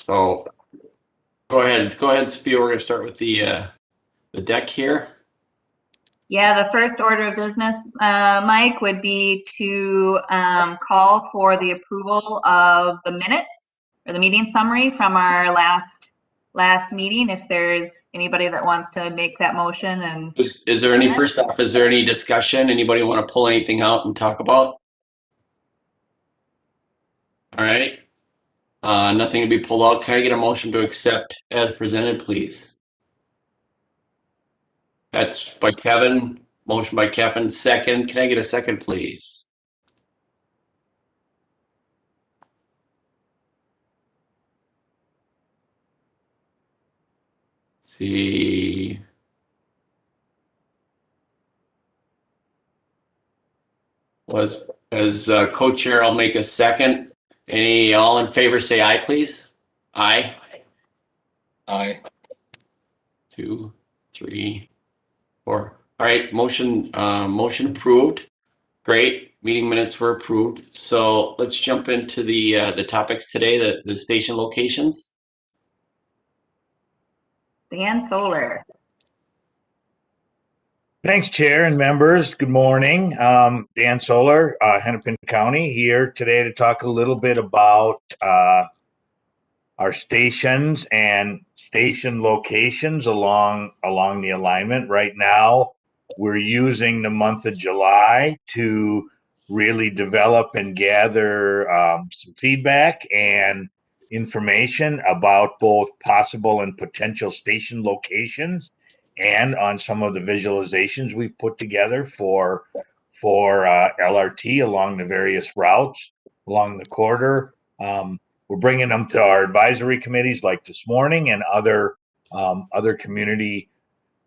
So go ahead, Sophia. We're going to start with the deck here. Yeah, the first order of business, Mike, would be to call for the approval of the minutes or the meeting summary from our last meeting. If there's anybody that wants to make that motion, and is there any, first off, is there any discussion? Anybody want to pull anything out and talk about? All right. Nothing to be pulled out. Can I get a motion to accept as presented, please? That's by Kevin. Motion by Kevin. Second. Can I get a second, please? Let's see. As co-chair, I'll make a second. All in favor say aye, please. Aye. Aye. 2, 3, 4. All right, motion approved. Great, meeting minutes were approved. So let's jump into the topics today, the station locations. Dan Solar. Thanks, Chair and members. Good morning. Dan Solar, Hennepin County, here today to talk a little bit about our stations and station locations along the alignment. Right now, we're using the month of July to really develop and gather some feedback and information about both possible and potential station locations, and on some of the visualizations we've put together for LRT along the various routes along the corridor. We're bringing them to our advisory committees like this morning, and other community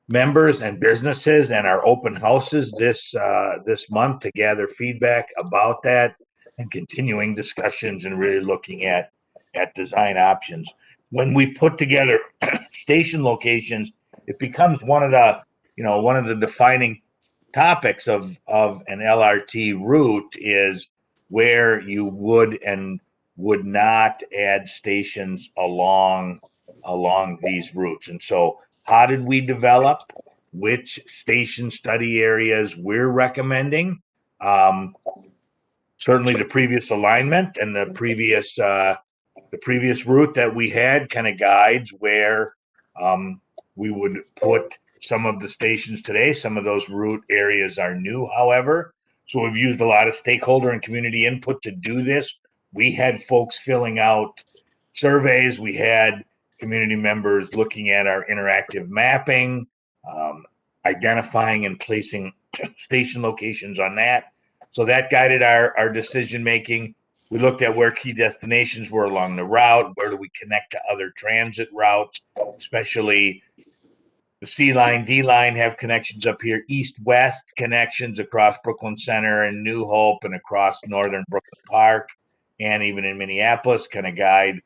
members and businesses, and our open houses this month to gather feedback about that, and continuing discussions and really looking at design options. When we put together station locations, it becomes one of the defining topics of an LRT route is where you would and would not add stations along these routes. And so how did we develop which station study areas we're recommending? Certainly the previous alignment and the previous route that we had kind of guides where we would put some of the stations today. Some of those route areas are new, however. So we've used a lot of stakeholder and community input to do this. We had folks filling out surveys. We had community members looking at our interactive mapping, identifying and placing station locations on that. So that guided our decision making. We looked at where key destinations were along the route. Where do we connect to other transit routes, especially the C line, D line have connections up here, east-west connections across Brooklyn Center and New Hope and across northern Brooklyn Park, and even in Minneapolis, kind of guide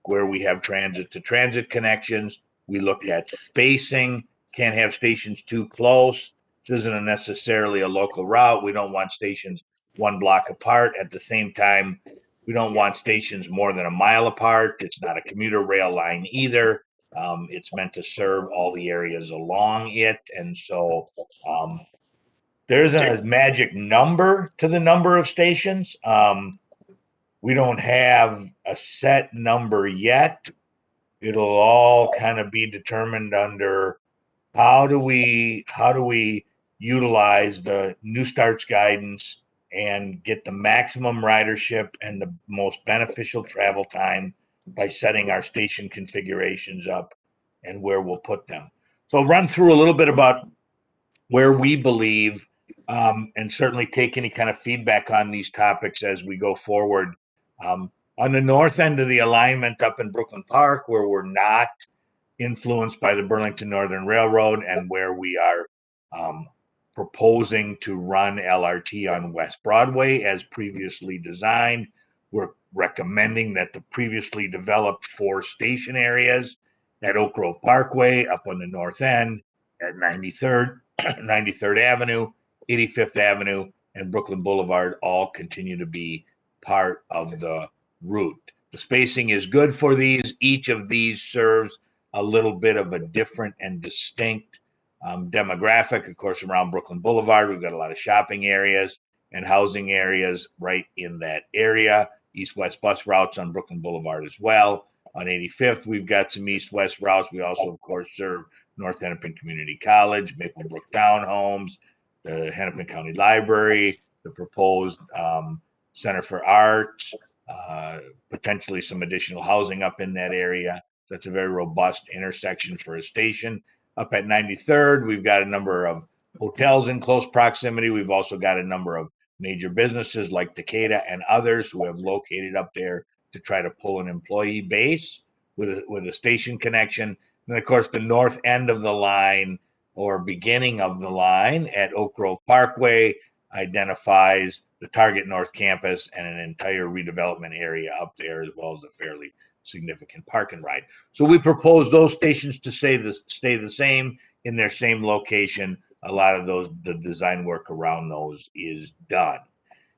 where we have transit to transit connections. We looked at spacing, can't have stations too close. This isn't necessarily a local route. We don't want stations one block apart. At the same time, we don't want stations more than a mile apart. It's not a commuter rail line either. It's meant to serve all the areas along it. And so there isn't a magic number to the number of stations. We don't have a set number yet. It'll all kind of be determined under how do we utilize the New Starts guidance and get the maximum ridership and the most beneficial travel time by setting our station configurations up and where we'll put them. So I'll run through a little bit about where we believe, and certainly take any kind of feedback on these topics as we go forward. On the north end of the alignment up in Brooklyn Park, where we're not influenced by the Burlington Northern Railroad and where we are proposing to run LRT on West Broadway as previously designed. We're recommending that the previously developed 4 station areas at Oak Grove Parkway up on the north end, at 93rd Avenue, 85th Avenue, and Brooklyn Boulevard all continue to be part of the route. The spacing is good for these. Each of these serves a little bit of a different and distinct demographic. Of course, around Brooklyn Boulevard, we've got a lot of shopping areas and housing areas right in that area. East-west bus routes on Brooklyn Boulevard as well. On 85th, we've got some east-west routes. We also, of course, serve North Hennepin Community College, Maplebrook Townhomes, the Hennepin County Library, the proposed Center for Arts, potentially some additional housing up in that area. That's a very robust intersection for a station. Up at 93rd, we've got a number of hotels in close proximity. We've also got a number of major businesses like Takeda and others who have located up there to try to pull an employee base with a station connection. And of course, the north end of the line or beginning of the line at Oak Grove Parkway identifies the Target North Campus and an entire redevelopment area up there, as well as a fairly significant park and ride. So we propose those stations to stay the same in their same location. A lot of the design work around those is done.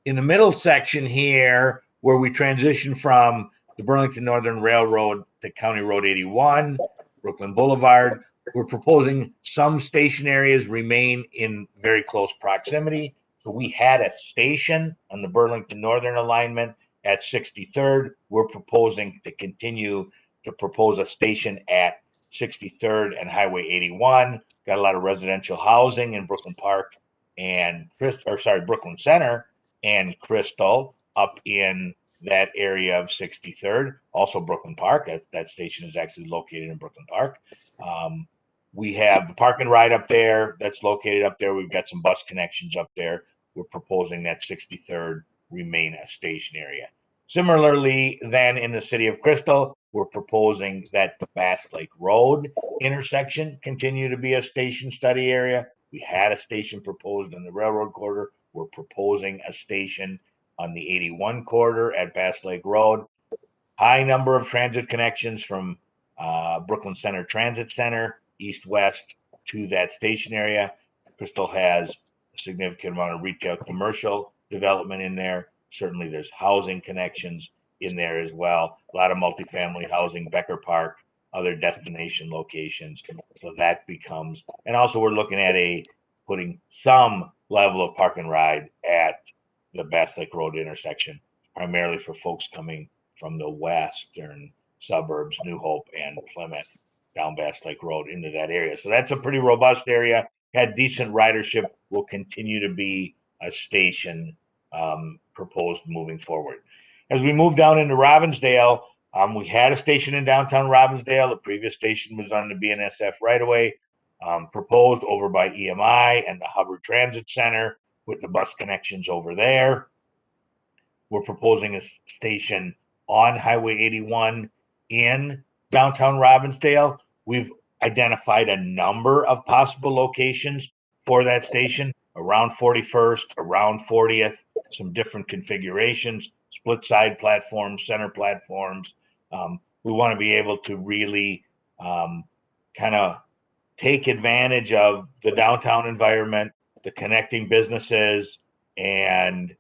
In the middle section here, where we transition from the Burlington Northern Railroad to County Road 81, Brooklyn Boulevard, we're proposing some station areas remain in very close proximity. So we had a station on the Burlington Northern alignment at 63rd. We're proposing to continue to propose a station at 63rd and Highway 81. Got a lot of residential housing in Brooklyn Park and Brooklyn Center and Crystal up in that area of 63rd. Also Brooklyn Park. That station is actually located in Brooklyn Park. We have the park and ride up there that's located up there. We've got some bus connections up there. We're proposing that 63rd remain a station area. Similarly, then in the city of Crystal, we're proposing that the Bass Lake Road intersection continue to be a station study area. We had a station proposed on the railroad corridor. We're proposing a station on the 81 corridor at Bass Lake Road. High number of transit connections from Brooklyn Center Transit Center, east-west to that station area. Crystal has a significant amount of retail commercial development in there. Certainly there's housing connections in there as well. A lot of multifamily housing, Becker Park, other destination locations. So that becomes, and also we're looking at putting some level of park and ride at the Bass Lake Road intersection, primarily for folks coming from the western suburbs, New Hope and Plymouth, down Bass Lake Road into that area. So that's a pretty robust area. Had decent ridership. Will continue to be a station proposed moving forward. As we move down into Robbinsdale, we had a station in downtown Robbinsdale. The previous station was on the BNSF right away, proposed over by EMI and the Hubbard Transit Center with the bus connections over there. We're proposing a station on Highway 81 in downtown Robbinsdale. We've identified a number of possible locations for that station around 41st, around 40th, some different configurations, split side platforms, center platforms. We want to be able to really kind of take advantage of the downtown environment, the connecting businesses, and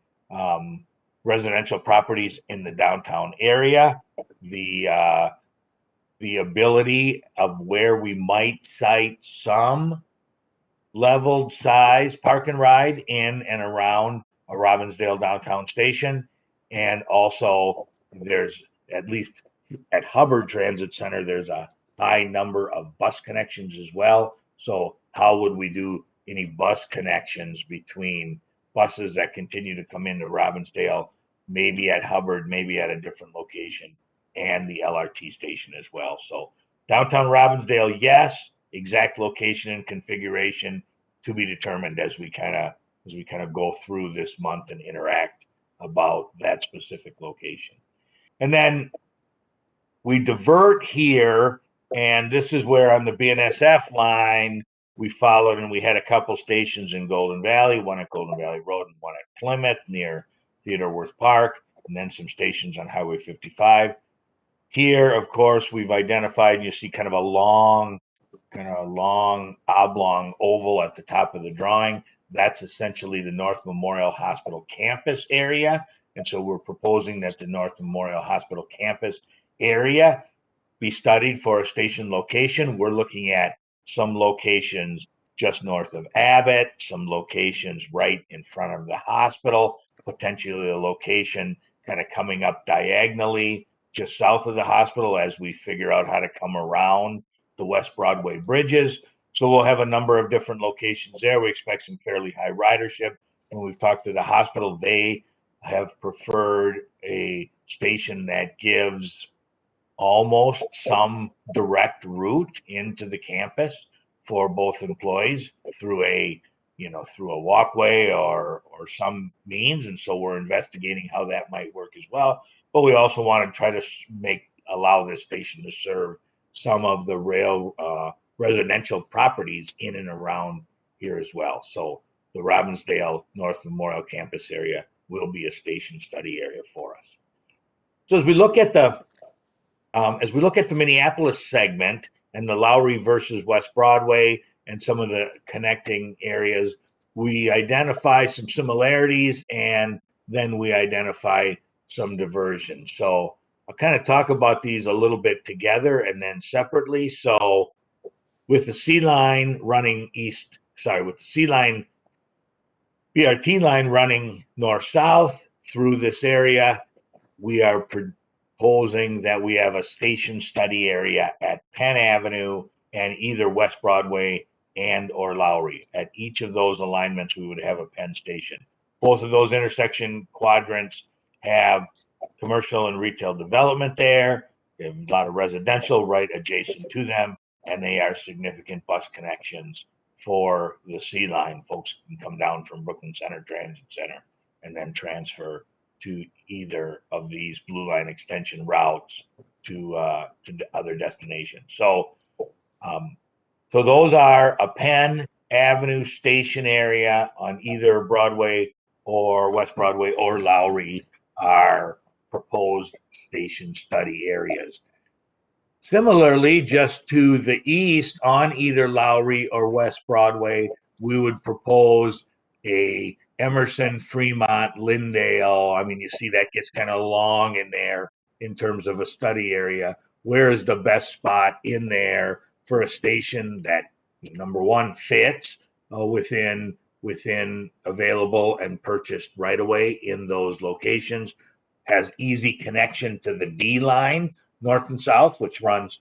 residential properties in the downtown area, the ability of where we might site some leveled size park and ride in and around a Robbinsdale downtown station. And also there's, at least at Hubbard Transit Center, there's a high number of bus connections as well. So how would we do any bus connections between buses that continue to come into Robbinsdale, maybe at Hubbard, maybe at a different location, and the LRT station as well? So downtown Robbinsdale, yes. Exact location and configuration to be determined as we kind of go through this month and interact about that specific location. And then we divert here, and this is where on the BNSF line we followed, and we had a couple stations in Golden Valley, one at Golden Valley Road and one at Plymouth near Theodore Wirth Park, and then some stations on Highway 55. Here, of course, we've identified, and you see kind of a long oblong oval at the top of the drawing. That's essentially the North Memorial Hospital campus area. And so we're proposing that the North Memorial Hospital campus area be studied for a station location. We're looking at some locations just north of Abbott, some locations right in front of the hospital, potentially a location kind of coming up diagonally just south of the hospital as we figure out how to come around the West Broadway bridges. So we'll have a number of different locations there. We expect some fairly high ridership. When we've talked to the hospital, they have preferred a station that gives almost some direct route into the campus for both employees through a walkway or some means. And so we're investigating how that might work as well. But we also want to try to allow this station to serve some of the residential properties in and around here as well. So the Robbinsdale North Memorial campus area will be a station study area for us. So as we look at the Minneapolis segment and the Lowry versus West Broadway and some of the connecting areas, we identify some similarities and then we identify some diversion. So I'll kind of talk about these a little bit together and then separately. So with the C line running with the C line BRT line running north-south through this area, we are proposing that we have a station study area at Penn Avenue and either West Broadway and or Lowry. At each of those alignments, we would have a Penn station. Both of those intersection quadrants have commercial and retail development there. They have a lot of residential right adjacent to them, and they are significant bus connections for the C line. Folks can come down from Brooklyn Center Transit Center and then transfer to either of these Blue Line extension routes to the other destinations. So those are a Penn Avenue station area on either Broadway or West Broadway or Lowry are proposed station study areas. Similarly, just to the east on either Lowry or West Broadway, we would propose a Emerson, Fremont, Lyndale. I mean, you see that gets kind of long in there in terms of a study area. Where is the best spot in there for a station that, number one, fits within available and purchased right away in those locations, has easy connection to the D line, north and south, which runs,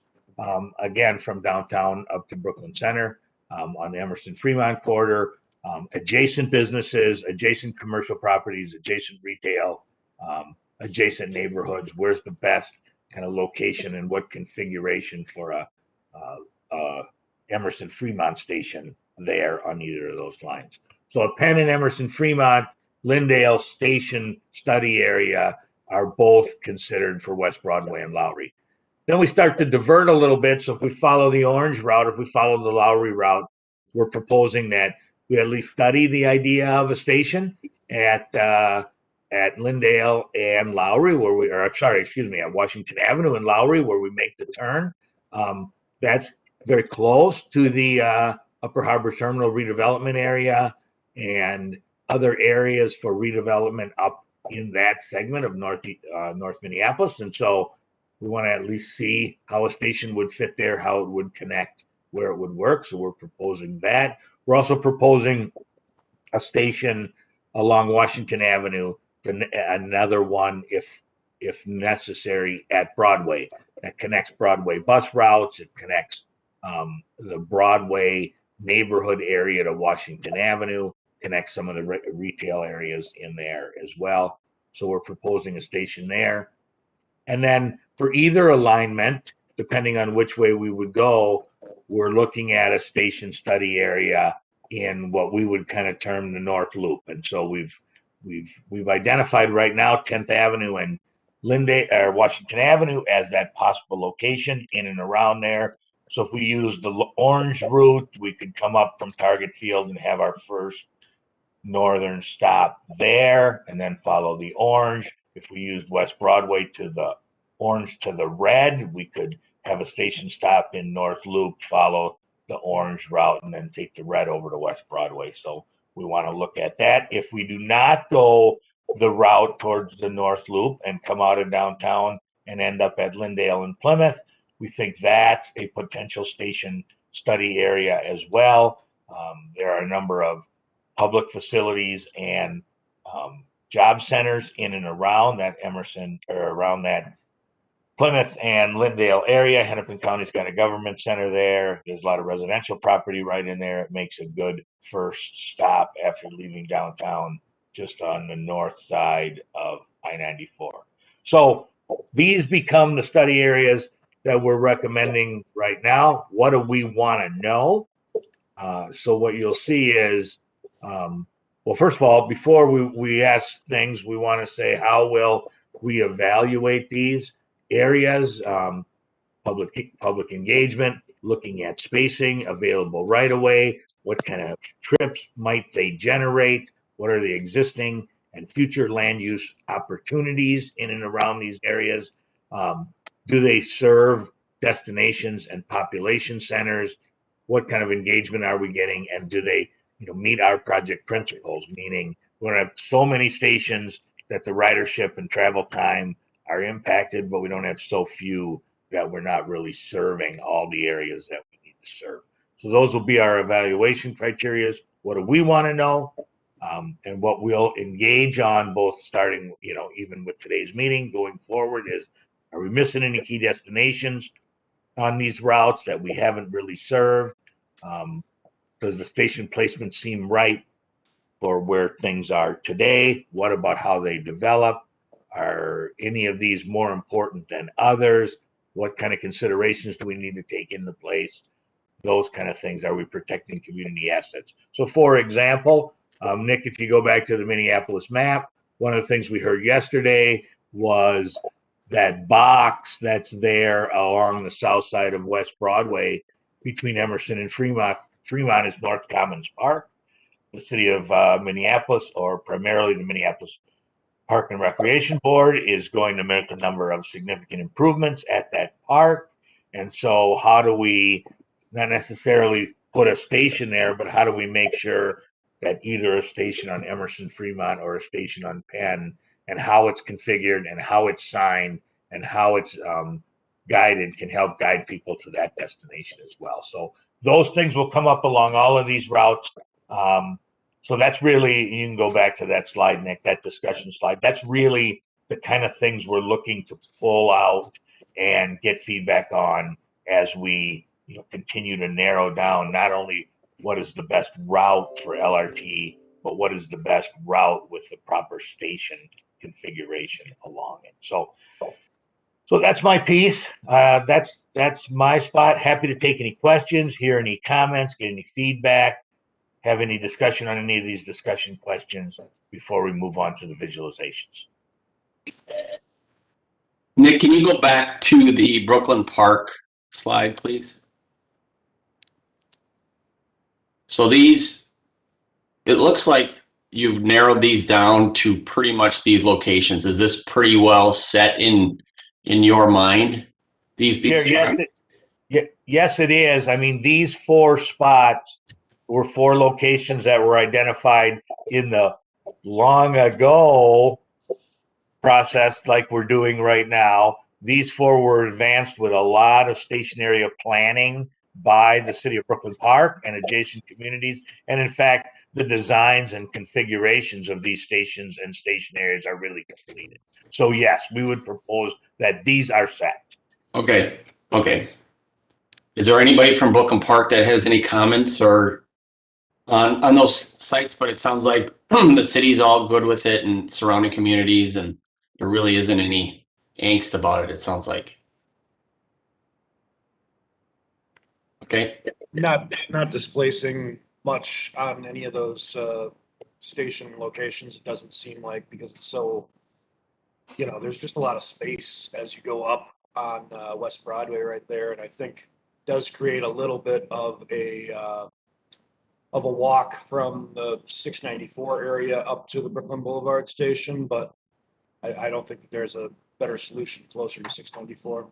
again, from downtown up to Brooklyn Center on the Emerson Fremont corridor, adjacent businesses, adjacent commercial properties, adjacent retail, adjacent neighborhoods. Where's the best kind of location and what configuration for a Emerson Fremont station there on either of those lines? So a Penn and Emerson Fremont, Lyndale station study area are both considered for West Broadway and Lowry. Then we start to divert a little bit. So if we follow the orange route, if we follow the Lowry route, we're proposing that we at least study the idea of a station at Lyndale and Lowry, at Washington Avenue and Lowry, where we make the turn. That's very close to the Upper Harbor Terminal redevelopment area and other areas for redevelopment up in that segment of North Minneapolis. And so we want to at least see how a station would fit there, how it would connect, where it would work. So we're proposing that. We're also proposing a station along Washington Avenue, another one, if necessary, at Broadway. That connects Broadway bus routes. It connects the Broadway neighborhood area to Washington Avenue, connects some of the retail areas in there as well. So we're proposing a station there. And then for either alignment, depending on which way we would go, we're looking at a station study area in what we would kind of term the North Loop. And so we've identified right now 10th Avenue and Washington Avenue as that possible location in and around there. So if we use the orange route, we could come up from Target Field and have our first northern stop there and then follow the orange. If we used West Broadway to the orange to the red, we could have a station stop in North Loop, follow the orange route, and then take the red over to West Broadway. So we want to look at that. If we do not go the route towards the North Loop and come out of downtown and end up at Lyndale and Plymouth. We think that's a potential station study area as well. There are a number of public facilities and job centers in and around that Emerson or around that Plymouth and Lyndale area. Hennepin County's got a government center there. There's a lot of residential property right in there. It makes a good first stop after leaving downtown, just on the north side of I-94. So these become the study areas that we're recommending right now. What do we want to know? So what you'll see is, well, first of all, before we ask things, we want to say, how will we evaluate these areas? Public engagement, looking at spacing, available right away, what kind of trips might they generate, what are the existing and future land use opportunities in and around these areas? Do they serve destinations and population centers? What kind of engagement are we getting, and do they meet our project principles? Meaning, we're going to have so many stations that the ridership and travel time are impacted, but we don't have so few that we're not really serving all the areas that we need to serve. So those will be our evaluation criteria. What do we want to know? And what we'll engage on, both starting, even with today's meeting going forward, is, are we missing any key destinations on these routes that we haven't really served? Does the station placement seem right for where things are today? What about how they develop? Are any of these more important than others? What kind of considerations do we need to take into place? Those kind of things. Are we protecting community assets? So, for example, Nick, if you go back to the Minneapolis map, one of the things we heard yesterday was that box that's there along the south side of West Broadway between Emerson and Fremont. Fremont is North Commons Park. The city of Minneapolis, or primarily the Minneapolis Park and Recreation Board, is going to make a number of significant improvements at that park. And so how do we not necessarily put a station there, but how do we make sure that either a station on Emerson, Fremont, or a station on Penn, and how it's configured and how it's signed and how it's guided, can help guide people to that destination as well. So those things will come up along all of these routes. So that's really, you can go back to that slide, Nick, that discussion slide. That's really the kind of things we're looking to pull out and get feedback on as we continue to narrow down not only what is the best route for LRT, but what is the best route with the proper station configuration along it. So that's my piece. That's my spot. Happy to take any questions, hear any comments, get any feedback, have any discussion on any of these discussion questions before we move on to the visualizations. Nick, can you go back to the Brooklyn Park slide, please? So these, it looks like you've narrowed these down to pretty much these locations. Is this pretty well set in your mind? Yes, it is. I mean, these 4 spots were 4 locations that were identified in the long ago process, like we're doing right now. These 4 were advanced with a lot of station area planning by the city of Brooklyn Park and adjacent communities. And in fact, the designs and configurations of these stations and station areas are really completed. So yes, we would propose that these are set. Okay. Is there anybody from Brooklyn Park that has any comments or on those sites? But it sounds like the city's all good with it and surrounding communities, and there really isn't any angst about it, it sounds like. Okay. Not displacing much on any of those station locations, it doesn't seem like, because it's so, there's just a lot of space as you go up on West Broadway right there, and I think does create a little bit of a walk from the 694 area up to the Brooklyn Boulevard station, but I don't think that there's a better solution closer to 694.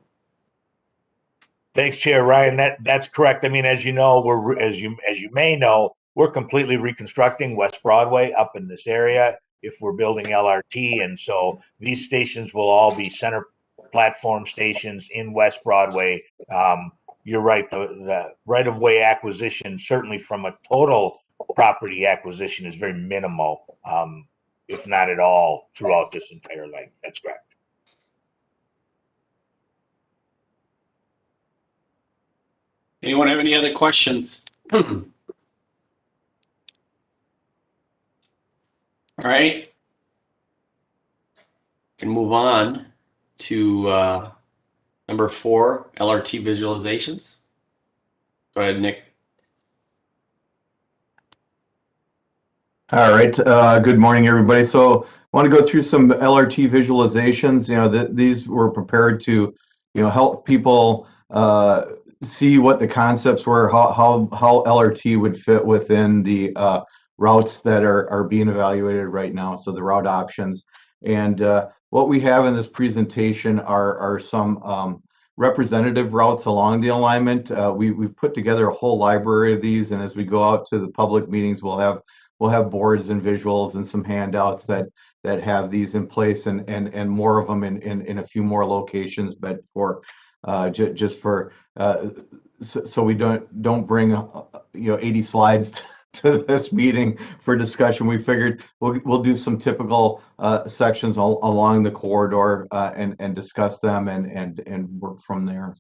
Thanks, Chair Ryan. That's correct. I mean, as you know, as you may know, we're completely reconstructing West Broadway up in this area. if we're building LRT. And so these stations will all be center platform stations in West Broadway. You're right, the right-of-way acquisition, certainly from a total property acquisition, is very minimal, if not at all, throughout this entire length. That's correct. Anyone have any other questions? All right. Can move on to number 4, LRT Visualizations. Go ahead, Nick. All right. Good morning, everybody. So I want to go through some LRT visualizations. You know, these were prepared to, you know, help people see what the concepts were, how LRT would fit within the routes that are being evaluated right now. So the route options. And what we have in this presentation are some representative routes along the alignment. We've put together a whole library of these, and as we go out to the public meetings, we'll have boards and visuals and some handouts that have these in place, and more of them in a few more locations, but for just for so we don't bring 80 slides to this meeting for discussion. We figured we'll do some typical sections along the corridor and discuss them and work from there.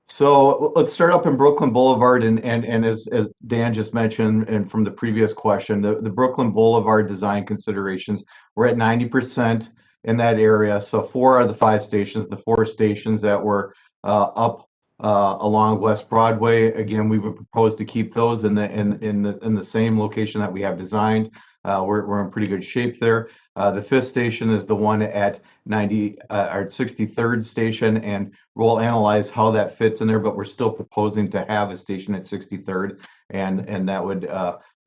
So let's start up in Brooklyn Boulevard, and as Dan just mentioned, and from the previous question, the Brooklyn Boulevard design considerations, we're at 90% in that area. So 4 are the 5 stations, the 4 stations that were up along West Broadway. Again, we would propose to keep those in the same location that we have designed. We're in pretty good shape there. The 5th station is the one at 63rd station, and we'll analyze how that fits in there, but we're still proposing to have a station at 63rd, and that would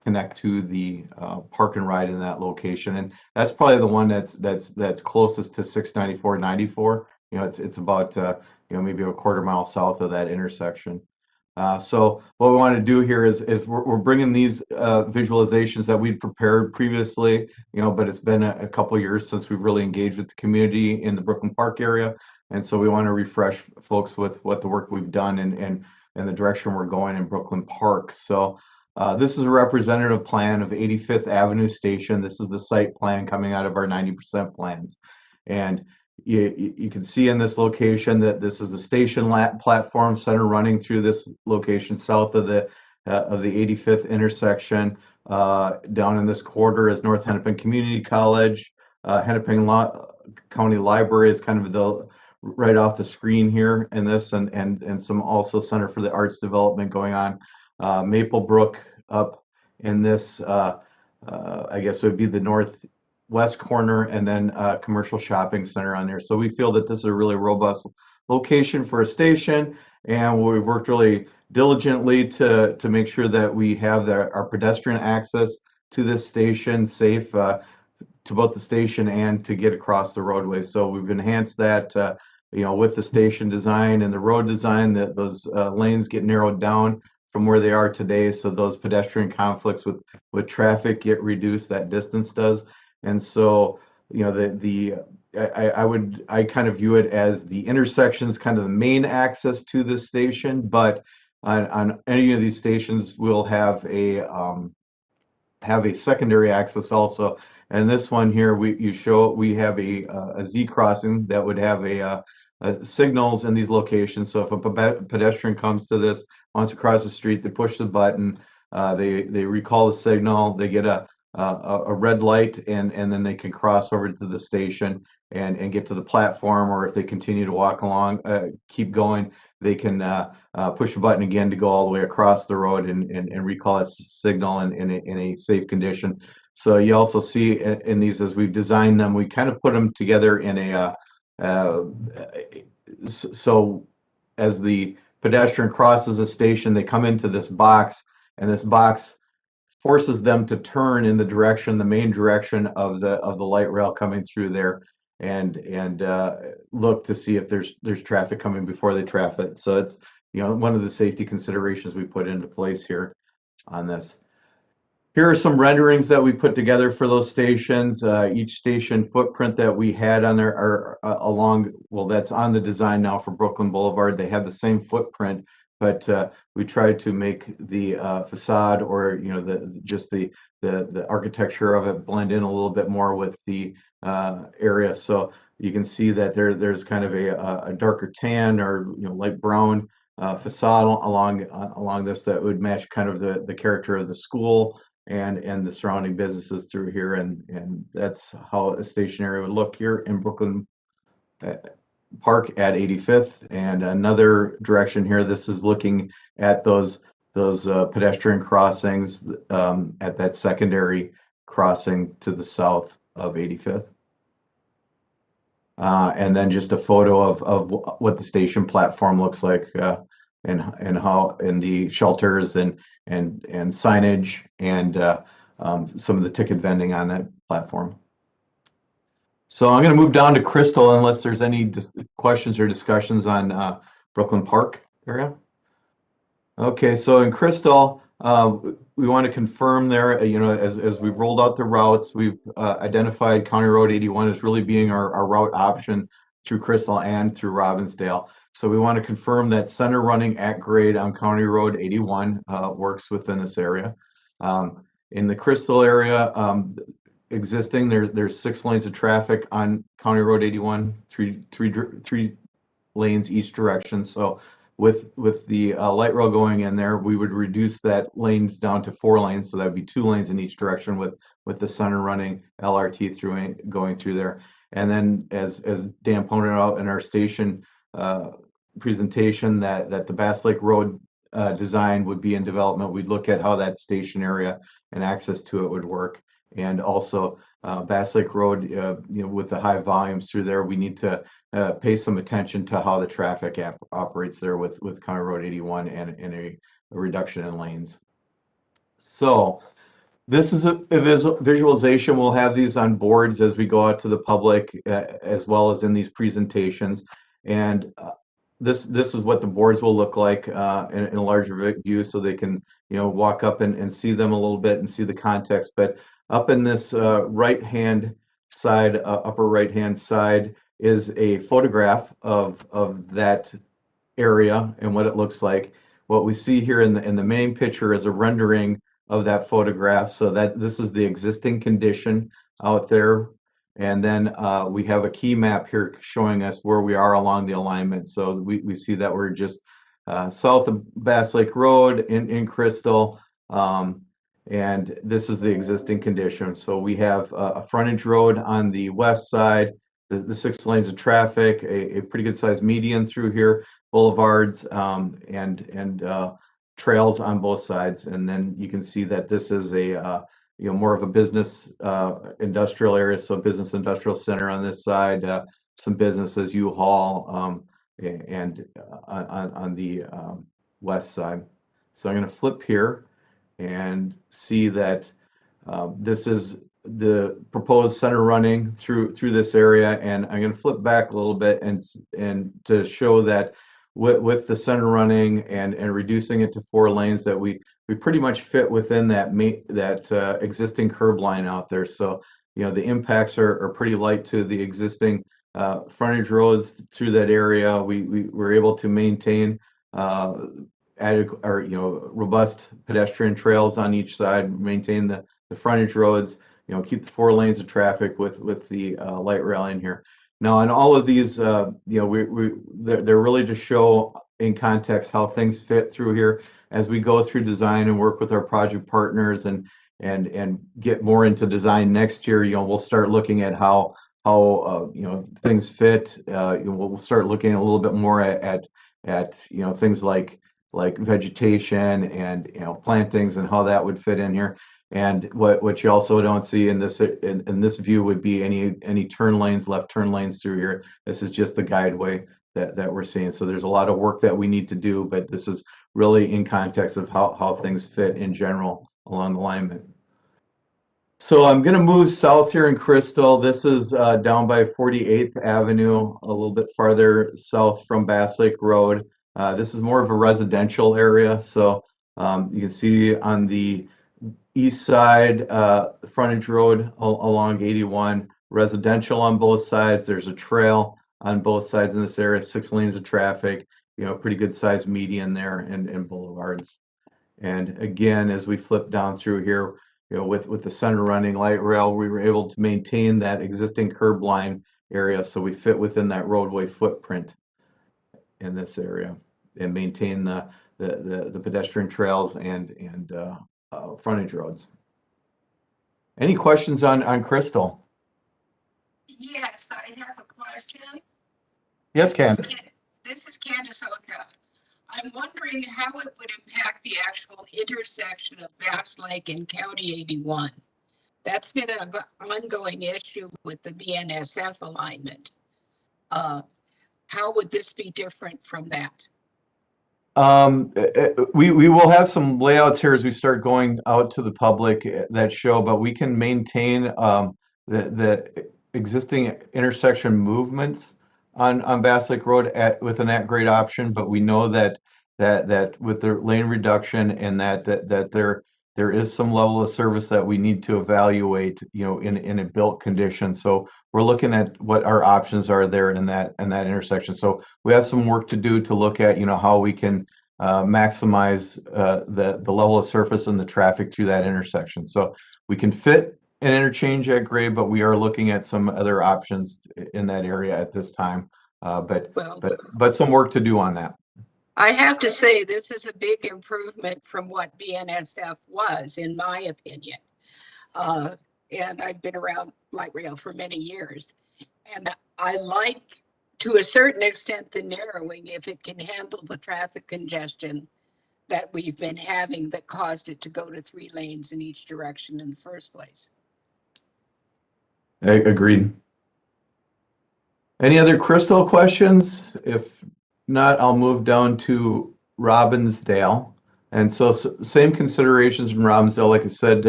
connect to the park and ride in that location. And that's probably the one that's closest to 694 94. You know, it's about maybe a quarter mile south of that intersection. So what we want to do here is we're bringing these visualizations that we'd prepared previously, but it's been a couple years since we've really engaged with the community in the Brooklyn Park area. And so we want to refresh folks with what the work we've done and the direction we're going in Brooklyn Park. So this is a representative plan of 85th Avenue Station. This is the site plan coming out of our 90% plans. And you can see in this location that this is a station platform center running through this location south of the 85th intersection. Down in this corridor is North Hennepin Community College. Hennepin County Library is kind of right off the screen here in this, and some also Center for the Arts Development going on. Maplebrook up in this, I guess it would be the northwest corner, and then commercial shopping center on there. So we feel that this is a really robust location for a station, and we've worked really diligently to make sure that we have our pedestrian access to this station safe to both the station and to get across the roadway. So we've enhanced that with the station design and the road design, that those lanes get narrowed down from where they are today, so those pedestrian conflicts with traffic get reduced, that distance does. And so, I kind of view it as the intersection's kind of the main access to this station, but on any of these stations, we'll have a secondary access also. And this one here, we have a Z crossing that would have signals in these locations. So if a pedestrian comes to this, wants to cross the street, they push the button, they recall the signal, they get a red light, and then they can cross over to the station and get to the platform. Or if they continue to walk along, keep going, they can push the button again to go all the way across the road and recall that signal in a safe condition. So you also see in these, as we've designed them, we kind of put them together in a so as the pedestrian crosses a station, they come into this box, and this box forces them to turn in the main direction of the light rail coming through there, and look to see if there's traffic coming before they traffic. So one of the safety considerations we put into place here on this. Here are some renderings that we put together for those stations. Each station footprint that we had on there are along, well, that's on the design now for Brooklyn Boulevard. They have the same footprint, but we tried to make the facade, or just the architecture of it blend in a little bit more with the area. So you can see that there's kind of a darker tan or light brown facade along this that would match kind of the character of the school and the surrounding businesses through here, and that's how a station area would look here in Brooklyn Park at 85th. And another direction here, this is looking at those pedestrian crossings at that secondary crossing to the south of 85th. And then just a photo of what the station platform looks like, and how, and the shelters and signage and some of the ticket vending on that platform. So I'm going to move down to Crystal unless there's any questions or discussions on Brooklyn Park area. Okay, so in Crystal, we want to confirm there, as we've rolled out the routes, we've identified County Road 81 as really being our route option through Crystal and through Robbinsdale. So we want to confirm that center running at grade on County Road 81 works within this area. In the Crystal area, existing, there's 6 lanes of traffic on County Road 81, three lanes each direction. So with the light rail going in there, we would reduce that lanes down to 4 lanes. So that would be 2 lanes in each direction with the center running LRT going through there. And then as Dan pointed out in our station presentation, that the Bass Lake Road design would be in development. We'd look at how that station area and access to it would work. And also Bass Lake Road, with the high volumes through there, we need to pay some attention to how the traffic operates there with County Road 81 and a reduction in lanes. So this is a visualization. We'll have these on boards as we go out to the public, as well as in these presentations. And this is what the boards will look like in a larger view, so they can walk up and see them a little bit and see the context. But up in this right-hand side, upper right-hand side, is a photograph of that area and what it looks like. What we see here in the main picture is a rendering of that photograph. So that this is the existing condition out there. And then we have a key map here showing us where we are along the alignment. So we see that we're just south of Bass Lake Road in Crystal. And this is the existing condition. So we have a frontage road on the west side, the 6 lanes of traffic, a pretty good sized median through here, boulevards, and trails on both sides. And then you can see that this is a more of a business industrial area, so business industrial center on this side, some businesses, U-Haul, and on the west side. So I'm going to flip here and see that this is the proposed center running through this area. And I'm going to flip back a little bit and to show that with the center running and reducing it to 4 lanes, that we pretty much fit within that existing curb line out there. So the impacts are pretty light to the existing frontage roads through that area. We were able to maintain robust pedestrian trails on each side, maintain the frontage roads, keep the 4 lanes of traffic with the light rail in here. Now, on all of these, they're really to show in context how things fit through here. As we go through design and work with our project partners and get more into design next year, we'll start looking at how things fit. We'll start looking a little bit more at things like vegetation and plantings and how that would fit in here. And what you also don't see in this view would be any turn lanes, left turn lanes through here. This is just the guideway that we're seeing. So there's a lot of work that we need to do, but this is really in context of how things fit in general along the alignment. So I'm going to move south here in Crystal. This is down by 48th Avenue, a little bit farther south from Bass Lake Road. This is more of a residential area, so you can see on the east side, frontage road along 81, residential on both sides. There's a trail on both sides in this area, 6 lanes of traffic, pretty good sized median there and boulevards. And again, as we flip down through here, with the center running light rail, we were able to maintain that existing curb line area, so we fit within that roadway footprint in this area and maintain the pedestrian trails and frontage roads. Any questions on Crystal? Yes, I have a question. Yes, Candace. This is Candace Otha. I'm wondering how it would impact the actual intersection of Bass Lake and County 81. That's been an ongoing issue with the BNSF alignment. How would this be different from that? We will have some layouts here as we start going out to the public that show, but we can maintain the existing intersection movements on Bass Lake Road with an at-grade option, but we know that with the lane reduction and that there is some level of service that we need to evaluate, in a built condition. So we're looking at what our options are there in that intersection. So we have some work to do to look at, how we can maximize the level of surface and the traffic through that intersection. So we can fit an interchange at grade, but we are looking at some other options in that area at this time. But some work to do on that. I have to say, this is a big improvement from what BNSF was, in my opinion. And I've been around light rail for many years. And I like, to a certain extent, the narrowing, if it can handle the traffic congestion that we've been having that caused it to go to 3 lanes in each direction in the first place. Agreed. Any other Crystal questions? If not, I'll move down to Robbinsdale. And so same considerations in Robbinsdale. Like I said,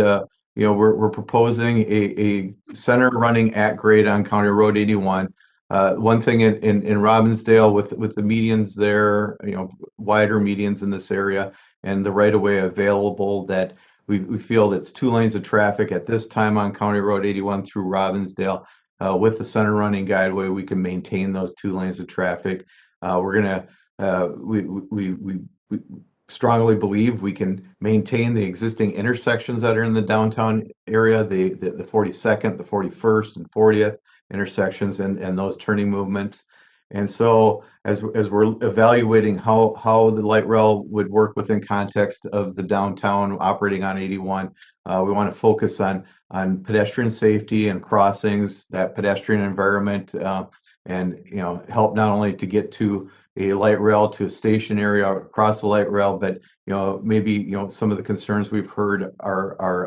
we're proposing a center running at grade on County Road 81. One thing in Robbinsdale with the medians there, wider medians in this area and the right of way available, that we feel it's 2 lanes of traffic at this time on County Road 81 through Robbinsdale. With the center running guideway, we can maintain those 2 lanes of traffic. We strongly believe we can maintain the existing intersections that are in the downtown area, the 42nd, the 41st, and 40th intersections, and those turning movements. And so as we're evaluating how the light rail would work within context of the downtown operating on 81, we want to focus on pedestrian safety and crossings, that pedestrian environment, and help not only to get to a light rail to a station area across the light rail, but maybe some of the concerns we've heard are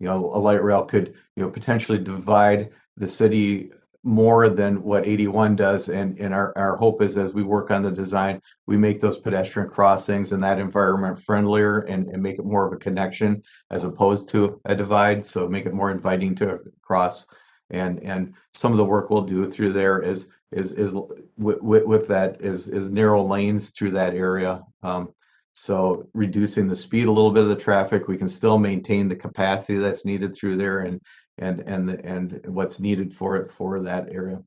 a light rail could potentially divide the city more than what 81 does, and our hope is, as we work on the design, we make those pedestrian crossings and that environment friendlier and make it more of a connection as opposed to a divide, so make it more inviting to cross. And some of the work we'll do through there is with that is narrow lanes through that area, so reducing the speed a little bit of the traffic. We can still maintain the capacity that's needed through there and what's needed for that area.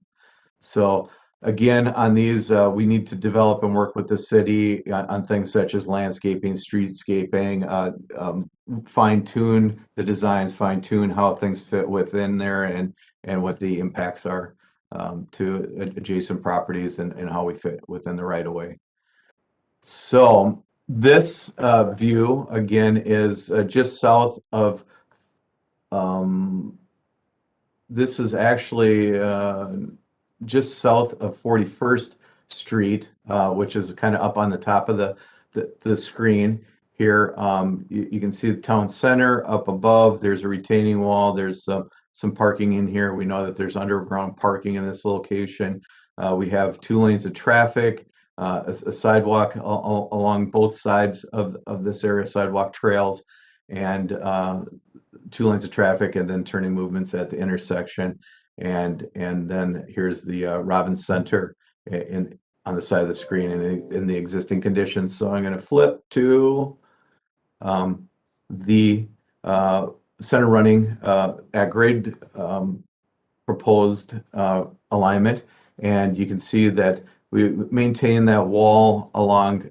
So again, on these, we need to develop and work with the city on things such as landscaping, streetscaping, fine tune the designs, fine tune how things fit within there, and what the impacts are to adjacent properties and how we fit within the right of way. So this view again is just south of. This is actually just south of 41st Street, which is kind of up on the top of the screen here. You can see the town center up above. There's a retaining wall. There's some parking in here. We know that there's underground parking in this location. We have 2 lanes of traffic, a sidewalk along both sides of this area, sidewalk trails, and 2 lanes of traffic, and then turning movements at the intersection. And then here's the Robbins Center on the side of the screen in the existing conditions. So I'm going to flip to the center running at grade proposed alignment, and you can see that we maintain that wall along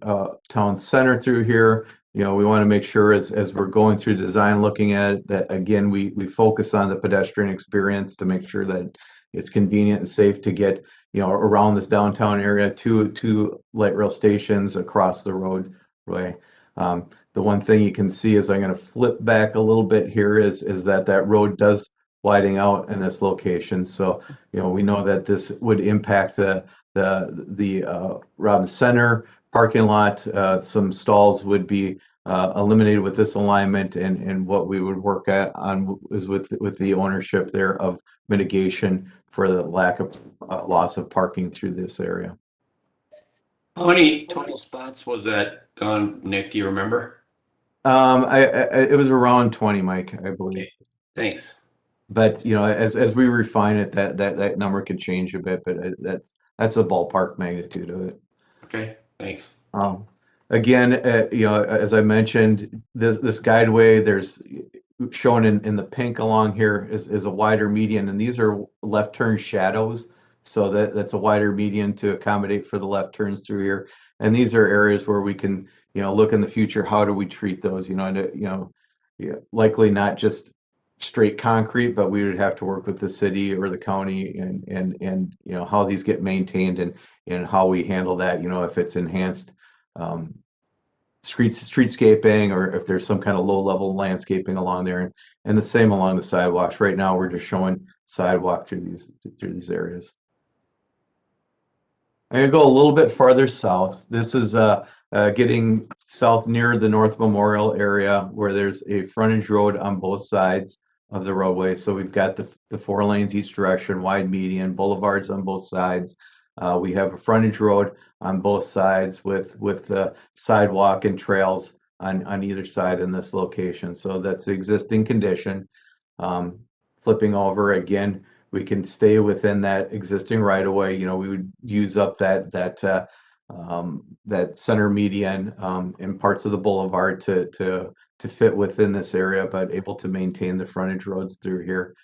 town center through here. You know, we want to make sure as we're going through design, looking at it, that again we focus on the pedestrian experience to make sure that it's convenient and safe to get, you know, around this downtown area to light rail stations across the roadway. The one thing you can see is I'm going to flip back a little bit here is that road does widen out in this location. So, you know, we know that this would impact the Robbins Center parking lot. Some stalls would be eliminated with this alignment, and what we would work on is with the ownership there of mitigation for the lack of loss of parking through this area. How many total spots was that gone, Nick? Do you remember? It was around 20, Mike, I believe. Okay. Thanks. But you know, as we refine it, that number could change a bit, but that's a ballpark magnitude of it. Okay, thanks. Again, you know, as I mentioned, this guideway, there's shown in the pink along here is a wider median, and these are left turn shadows. So that's a wider median to accommodate for the left turns through here. And these are areas where we can, you know, look in the future, how do we treat those? You know, likely not just straight concrete, but we would have to work with the city or the county and you know, how these get maintained and how we handle that, you know, if it's enhanced streetscaping or if there's some kind of low level landscaping along there, and the same along the sidewalks. Right now we're just showing sidewalk through these areas. I'm gonna go a little bit farther south. This is getting south near the North Memorial area where there's a frontage road on both sides of the roadway. So we've got the 4 lanes each direction, wide median, boulevards on both sides. We have a frontage road on both sides with sidewalk and trails on either side in this location. So that's the existing condition. Flipping over again, we can stay within that existing right of way. You know, we would use up that center median in parts of the boulevard to fit within this area, but able to maintain the frontage roads through here.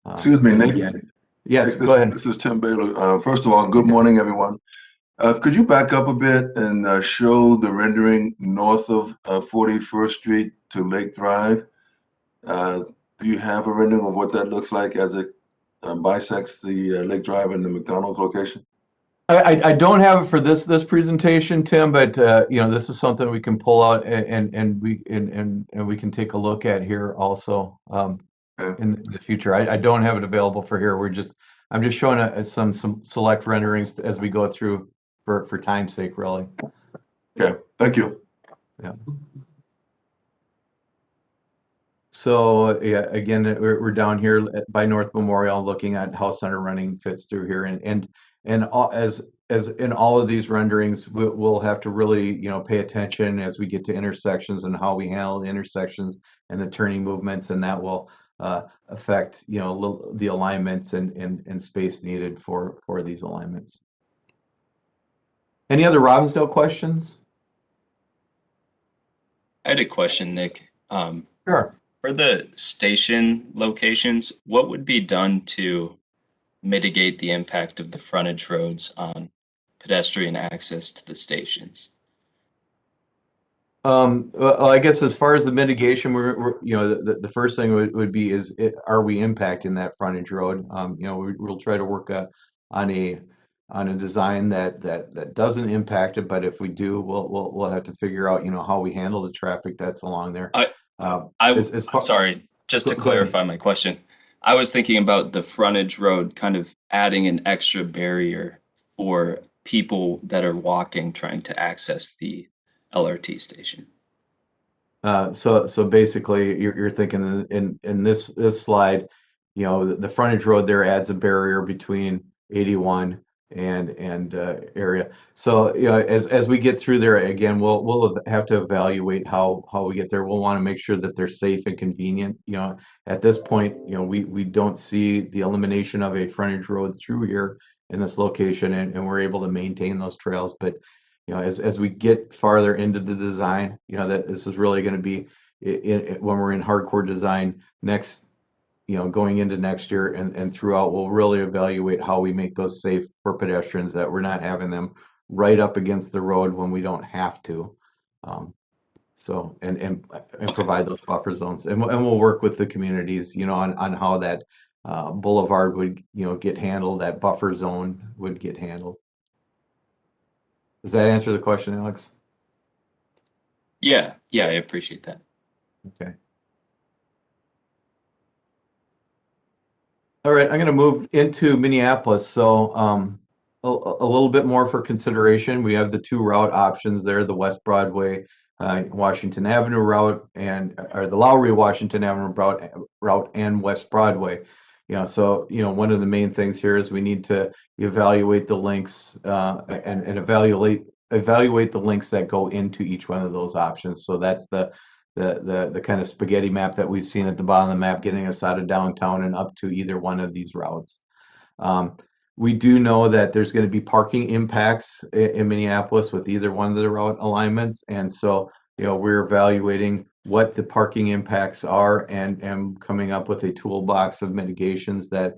Excuse me, Nick. Again, yes, go ahead. This is Tim Baylor. First of all, good morning, everyone. Could you back up a bit and show the rendering north of 41st Street to Lake Drive? Do you have a rendering of what that looks like as it bisects the Lake Drive and the McDonald's location? I don't have it for this presentation, Tim, but you know, this is something we can pull out and we can take a look at here also in the future. I don't have it available for here. I'm just showing some select renderings as we go through for time's sake, really. Okay, thank you. Yeah. So yeah, again, we're down here by North Memorial, looking at how center running fits through here, and as in all of these renderings, we'll have to really, you know, pay attention as we get to intersections and how we handle the intersections and the turning movements, and that will affect, you know, the alignments and space needed for these alignments. Any other Robbinsdale questions? I had a question, Nick. Sure. For the station locations, what would be done to mitigate the impact of the frontage roads on pedestrian access to the stations? Well, I guess as far as the mitigation, we're you know, the first thing would be are we impacting that frontage road? You know, we'll try to work on a design that doesn't impact it, but if we do, we'll have to figure out, you know, how we handle the traffic that's along there. Sorry, just to clarify my question, I was thinking about the frontage road kind of adding an extra barrier for people that are walking trying to access the LRT station. So basically, you're thinking in this slide, you know, the frontage road there adds a barrier between 81 and area. So, you know, as we get through there, again, we'll have to evaluate how we get there. We'll want to make sure that they're safe and convenient. You know, at this point, you know, we don't see the elimination of a frontage road through here in this location, and we're able to maintain those trails. But as we get farther into the design, that this is really going to be when we're in hardcore design next, going into next year and throughout, we'll really evaluate how we make those safe for pedestrians, that we're not having them right up against the road when we don't have to. So and provide those buffer zones, and we'll work with the communities, on how that boulevard would, get handled, that buffer zone would get handled. Does that answer the question, Alex? Yeah, I appreciate that. Okay. All right, I'm going to move into Minneapolis. So a little bit more for consideration. We have the two route options there, the West Broadway Washington Avenue route, or the Lowry Washington Avenue route and West Broadway. So one of the main things here is we need to evaluate the links and evaluate the links that go into each one of those options. So that's the kind of spaghetti map that we've seen at the bottom of the map, getting us out of downtown and up to either one of these routes. We do know that there's going to be parking impacts in Minneapolis with either one of the route alignments, and so we're evaluating what the parking impacts are and coming up with a toolbox of mitigations that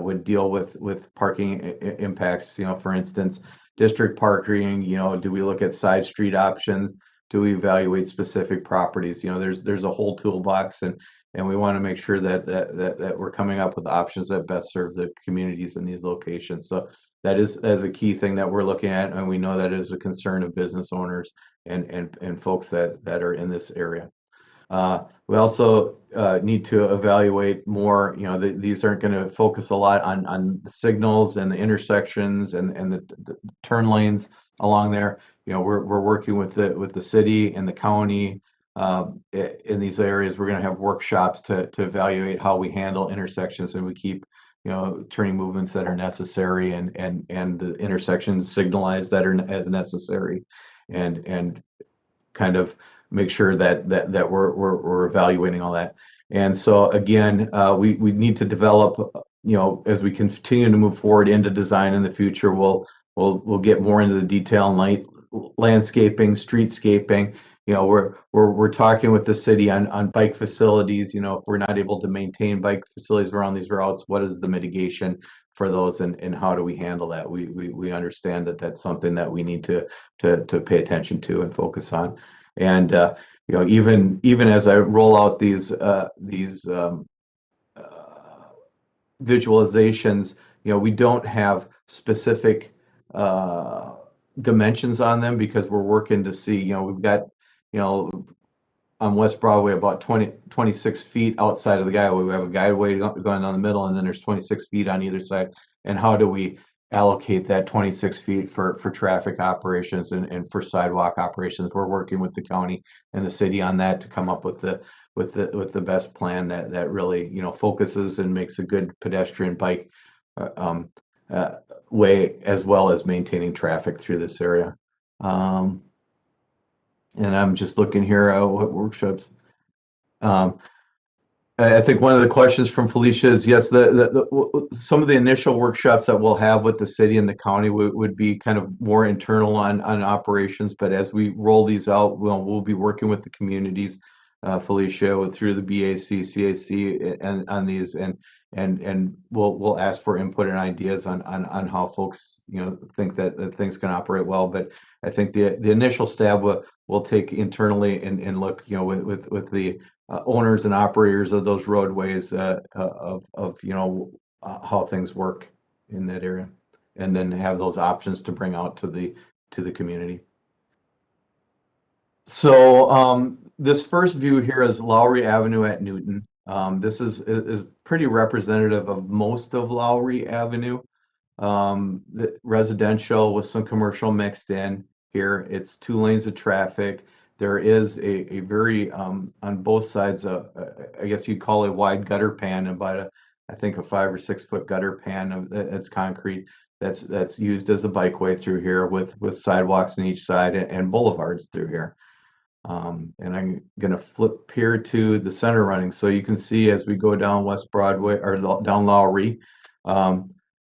would deal with parking impacts. For instance, district parking. Do we look at side street options? Do we evaluate specific properties? There's a whole toolbox, and we want to make sure that we're coming up with options that best serve the communities in these locations. So that is a key thing that we're looking at, and we know that is a concern of business owners and folks that are in this area. We also need to evaluate more. These aren't going to focus a lot on the signals and the intersections and the turn lanes along there. We're working with the city and the county in these areas. We're going to have workshops to evaluate how we handle intersections, and we keep turning movements that are necessary and the intersections signalized that are as necessary, and kind of make sure that we're evaluating all that. And so again, we need to develop, as we continue to move forward into design in the future, we'll get more into the detail and landscaping, streetscaping. We're talking with the city on bike facilities. If we're not able to maintain bike facilities around these routes, what is the mitigation for those, and how do we handle that? We understand that that's something that we need to pay attention to and focus on. And even as I roll out these visualizations, we don't have specific dimensions on them, because we're working to see, we've got, on West Broadway about 26 feet outside of the guideway. We have a guideway going down the middle, and then there's 26 feet on either side. And how do we allocate that 26 feet for traffic operations and for sidewalk operations? We're working with the county and the city on that to come up with the best plan that really focuses and makes a good pedestrian bike way, as well as maintaining traffic through this area. And I'm just looking here at what workshops. I think one of the questions from Felicia is, yes, some of the initial workshops that we'll have with the city and the county would be kind of more internal on operations. But as we roll these out, we'll be working with the communities, Felicia, through the BAC, CAC, and on these, and we'll ask for input and ideas on how folks think that things can operate well. But I think the initial stab we'll take internally and look with the owners and operators of those roadways of how things work in that area, and then have those options to bring out to the community. So this first view here is Lowry Avenue at Newton. This is pretty representative of most of Lowry Avenue. The residential with some commercial mixed in here. It's 2 lanes of traffic. There is a very on both sides, I guess you'd call it a wide gutter pan, about I think a 5 or 6 foot gutter pan that's concrete, that's used as a bikeway through here with sidewalks on each side and boulevards through here. And I'm going to flip here to the center running, so you can see as we go down West Broadway or down Lowry,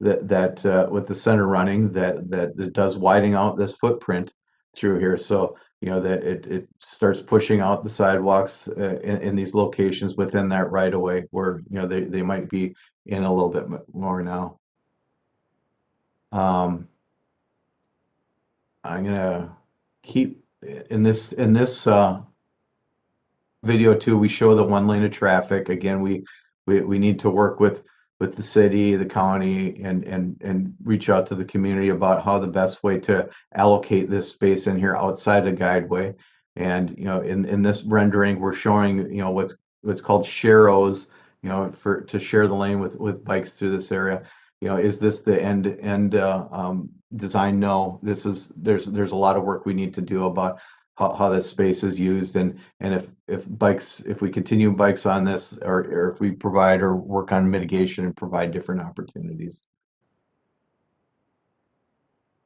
with the center running that does widening out this footprint through here. So, you know, that it starts pushing out the sidewalks in these locations within that right of way where, you know, they might be in a little bit more now. I'm gonna keep in this video too. We show the one lane of traffic. Again, we need to work with the city, the county, and reach out to the community about how the best way to allocate this space in here outside the guideway. And, you know, in this rendering, we're showing, you know, what's called sharrows, you know, to share the lane with bikes through this area. You know, is this the end design? No, there's a lot of work we need to do about how this space is used, and if we continue bikes on this, or if we provide or work on mitigation and provide different opportunities.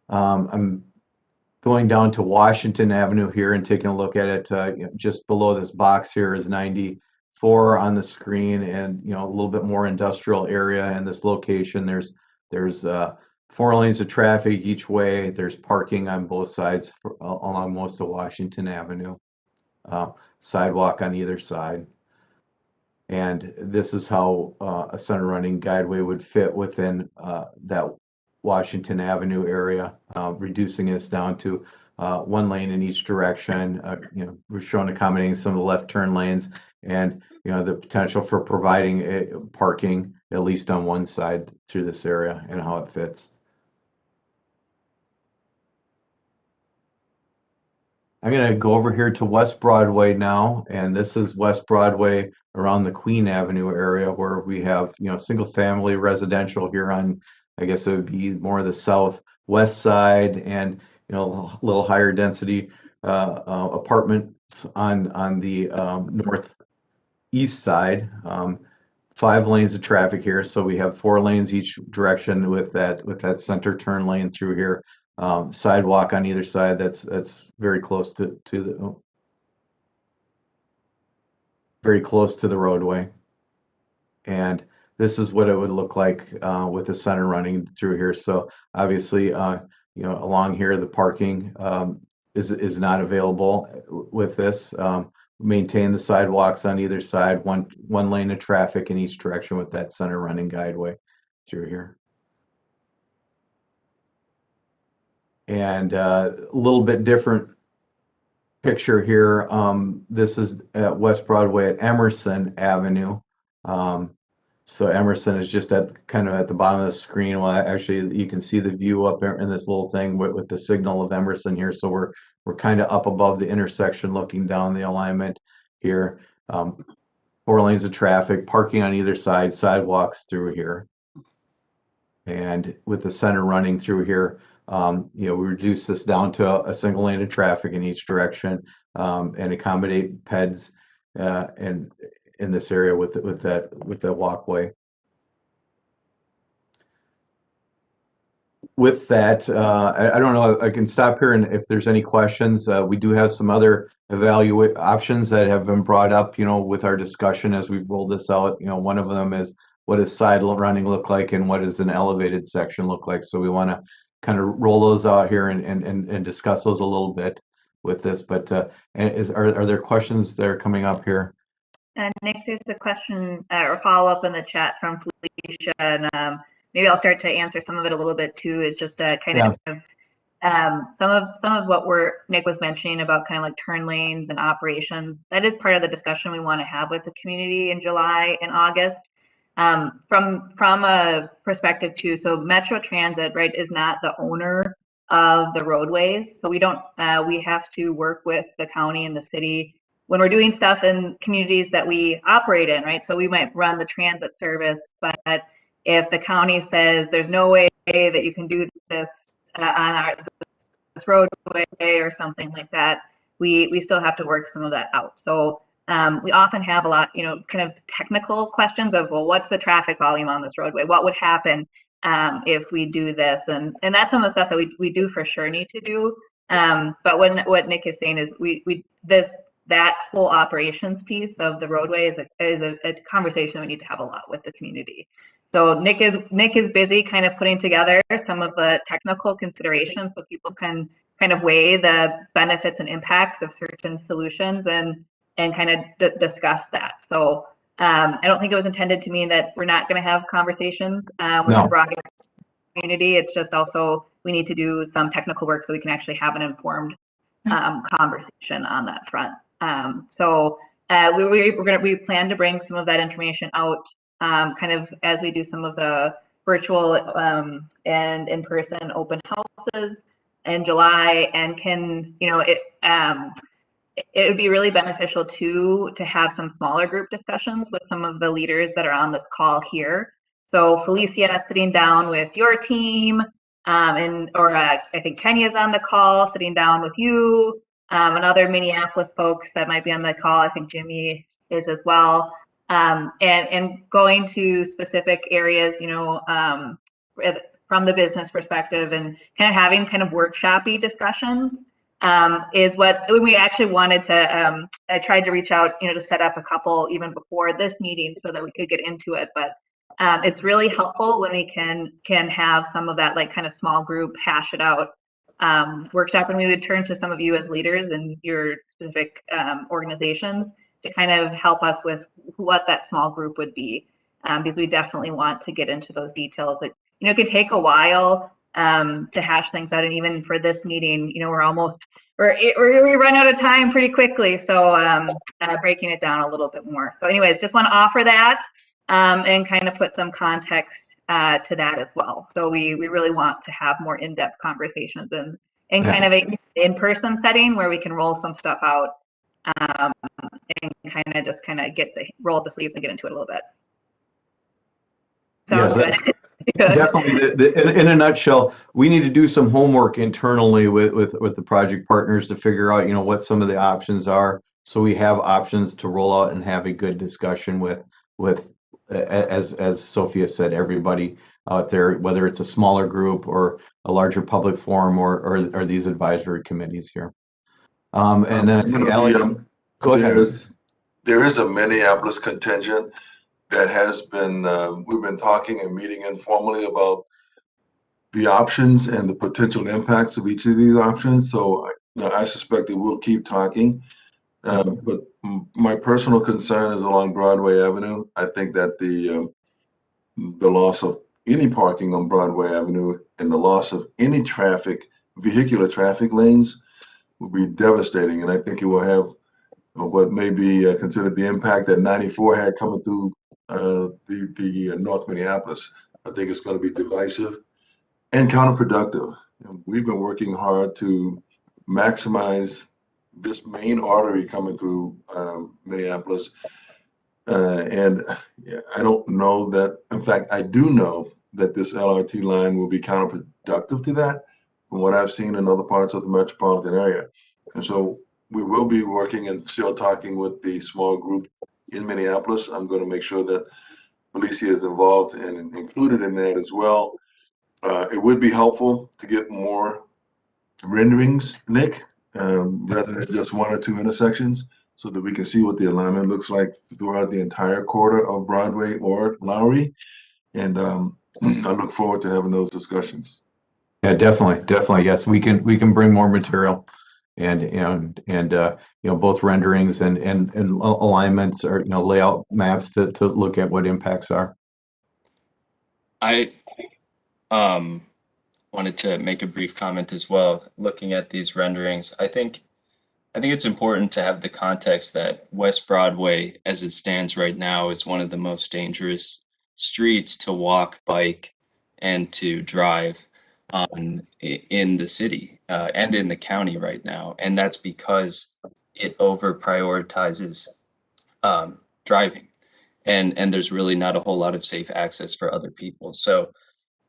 I'm going down to Washington Avenue here and taking a look at it. You know, just below this box here is 94 on the screen, and, you know, a little bit more industrial area in this location. There's 4 lanes of traffic each way. There's parking on both sides along most of Washington Avenue. Sidewalk on either side. And this is how a center running guideway would fit within that Washington Avenue area, reducing us down to 1 lane in each direction. You know, we're showing accommodating some of the left turn lanes, and, you know, the potential for providing parking at least on one side through this area and how it fits. I'm going to go over here to West Broadway now, and this is West Broadway around the Queen Avenue area, where we have, you know, single family residential here on, I guess it would be more the southwest side, and, you know, a little higher density apartments on the northeast side. 5 lanes of traffic here, so we have 4 lanes each direction with that center turn lane through here. Sidewalk on either side. That's very close to the roadway, and this is what it would look like with the center running through here. So obviously, you know, along here the parking is not available with this. Maintain the sidewalks on either side. One lane of traffic in each direction with that center running guideway through here. And a little bit different picture here. This is at West Broadway at Emerson Avenue. So Emerson is just kind of at the bottom of the screen. Well, actually, you can see the view up in this little thing with the signal of Emerson here. So we're kind of up above the intersection, looking down the alignment here. 4 lanes of traffic, parking on either side, sidewalks through here, and with the center running through here. You know, we reduce this down to a single lane of traffic in each direction, and accommodate peds and in this area with the walkway. With that, I don't know, I can stop here, and if there's any questions, we do have some other evaluate options that have been brought up, you know, with our discussion as we've rolled this out. You know, one of them is, what does side running look like, and what does an elevated section look like? So we want to kind of roll those out here and discuss those a little bit with this. But are there questions that are coming up here? Nick, there's a question or follow-up in the chat from Felicia, and maybe I'll start to answer some of it a little bit too. Is just kind of some of what Nick was mentioning about kind of like turn lanes and operations. That is part of the discussion we want to have with the community in July and August. From a perspective too, so Metro Transit, right, is not the owner of the roadways, so we don't we have to work with the county and the city when we're doing stuff in communities that we operate in, right? So we might run the transit service, but if the county says there's no way that you can do this on this roadway or something like that, we still have to work some of that out. So we often have a lot, you know, kind of technical questions of, well, what's the traffic volume on this roadway? What would happen if we do this? And that's some of the stuff that we do for sure need to do. But what Nick is saying is that whole operations piece of the roadway is a conversation we need to have a lot with the community. So Nick is busy kind of putting together some of the technical considerations so people can kind of weigh the benefits and impacts of certain solutions and kind of discuss that. So I don't think it was intended to mean that we're not going to have conversations with the broader community. It's just also we need to do some technical work so we can actually have an informed conversation on that front. So we plan to bring some of that information out kind of as we do some of the virtual and in-person open houses in July, and can, you know, it would be really beneficial to have some smaller group discussions with some of the leaders that are on this call here. So Felicia sitting down with your team, or I think Kenya's on the call sitting down with you, and other Minneapolis folks that might be on the call. I think Jimmy is as well. And going to specific areas, you know, from the business perspective, and kind of having kind of workshop-y discussions is what we actually wanted to. I tried to reach out, you know, to set up a couple even before this meeting so that we could get into it. But it's really helpful when we can have some of that like kind of small group hash it out workshop, and we would turn to some of you as leaders in your specific organizations to kind of help us with what that small group would be, because we definitely want to get into those details. It, you know, it could take a while to hash things out, and even for this meeting, you know, we run out of time pretty quickly. So breaking it down a little bit more. So, anyways, just want to offer that and kind of put some context to that as well. So we really want to have more in-depth conversations and kind of an in-person setting where we can roll some stuff out. And kind of roll up the sleeves and get into it a little bit. Sounds good. Definitely. In a nutshell, we need to do some homework internally with the project partners to figure out, you know, what some of the options are, so we have options to roll out and have a good discussion with as Sophia said, everybody out there, whether it's a smaller group or a larger public forum or these advisory committees here. And then I think Alex. Go ahead. There is a Minneapolis contingent that has been, we've been talking and meeting informally about the options and the potential impacts of each of these options. So I suspect that we'll keep talking. But my personal concern is along Broadway Avenue. I think that the loss of any parking on Broadway Avenue and the loss of any vehicular traffic lanes will be devastating. And I think it will have what may be considered the impact that 94 had coming through the North Minneapolis. I think it's going to be divisive and counterproductive. And we've been working hard to maximize this main artery coming through Minneapolis. And I don't know that, in fact, I do know that this LRT line will be counterproductive to that from what I've seen in other parts of the metropolitan area. And so we will be working and still talking with the small group in Minneapolis. I'm going to make sure that Felicia is involved and included in that as well. It would be helpful to get more renderings, Nick, rather than just one or two intersections, so that we can see what the alignment looks like throughout the entire corridor of Broadway or Lowry. And I look forward to having those discussions. Yeah, definitely. Yes, we can bring more material. And you know, both renderings and alignments or, you know, layout maps to look at what impacts are. I wanted to make a brief comment as well. Looking at these renderings, I think it's important to have the context that West Broadway, as it stands right now, is one of the most dangerous streets to walk, bike, and to drive on in the city and in the county right now, and that's because it over prioritizes driving, and there's really not a whole lot of safe access for other people. So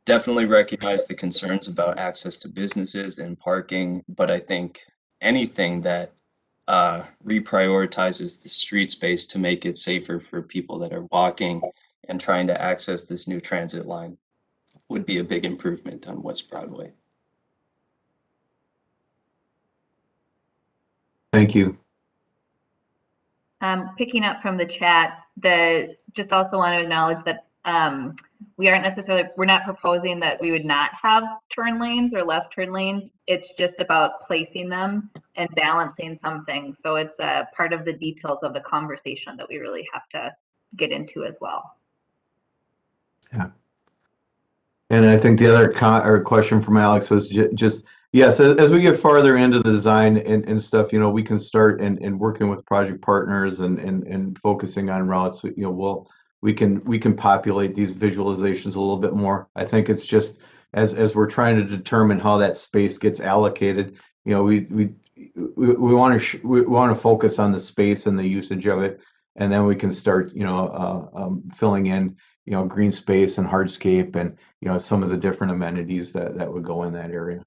definitely recognize the concerns about access to businesses and parking, but I think anything that reprioritizes the street space to make it safer for people that are walking and trying to access this new transit line would be a big improvement on West Broadway. Thank you. Picking up from the chat, just also want to acknowledge that We aren't necessarily, we're not proposing that we would not have turn lanes or left turn lanes. It's just about placing them and balancing some things. So it's a part of the details of the conversation that we really have to get into as well. Yeah. And I think the other or question from Alex was just, yes, as we get farther into the design and stuff, you know, we can start and working with project partners and focusing on routes, you know, we can populate these visualizations a little bit more. I think it's just as we're trying to determine how that space gets allocated, you know, we want to focus on the space and the usage of it, and then we can start, you know, filling in, you know, green space and hardscape and, you know, some of the different amenities that would go in that area.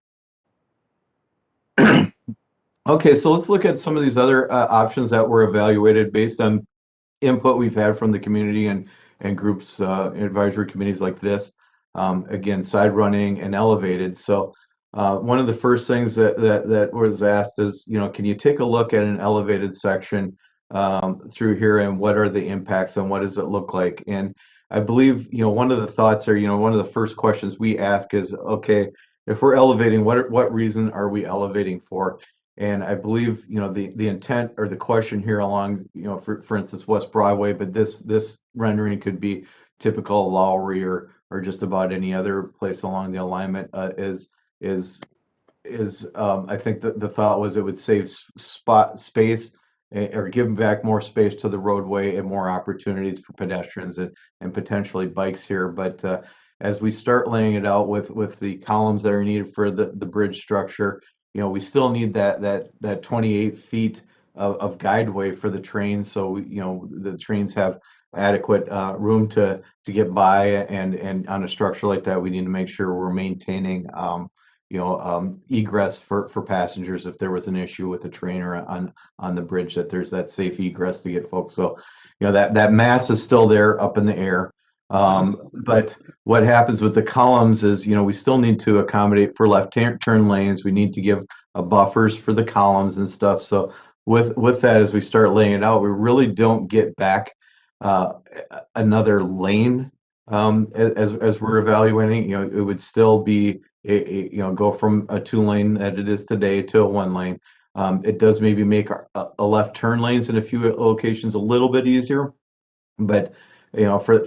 Okay, so let's look at some of these other options that were evaluated based on input we've had from the community and groups, advisory committees like this. Again, side running and elevated. So one of the first things that was asked is, you know, can you take a look at an elevated section through here, and what are the impacts and what does it look like? And I believe, you know, one of the thoughts, or, you know, one of the first questions we ask is, okay, if we're elevating, what reason are we elevating for? And I believe, you know, the intent or the question here along, you know, for instance, West Broadway, but this rendering could be typical Lowry or just about any other place along the alignment, is I think the thought was it would save space or give back more space to the roadway and more opportunities for pedestrians and potentially bikes here. But as we start laying it out with the columns that are needed for the bridge structure, you know, we still need that 28 feet of guideway for the trains. So, you know, the trains have adequate room to get by, and on a structure like that, we need to make sure we're maintaining, you know, egress for passengers if there was an issue with the train or on the bridge, that there's that safe egress to get folks. So, you know, that mass is still there up in the air. But what happens with the columns is, you know, we still need to accommodate for left turn lanes. We need to give buffers for the columns and stuff. So with that, as we start laying it out, we really don't get back another lane as we're evaluating. You know, it would still be you know, go from a 2-lane that it is today to a 1-lane. It does maybe make a left turn lanes in a few locations a little bit easier, but you know, for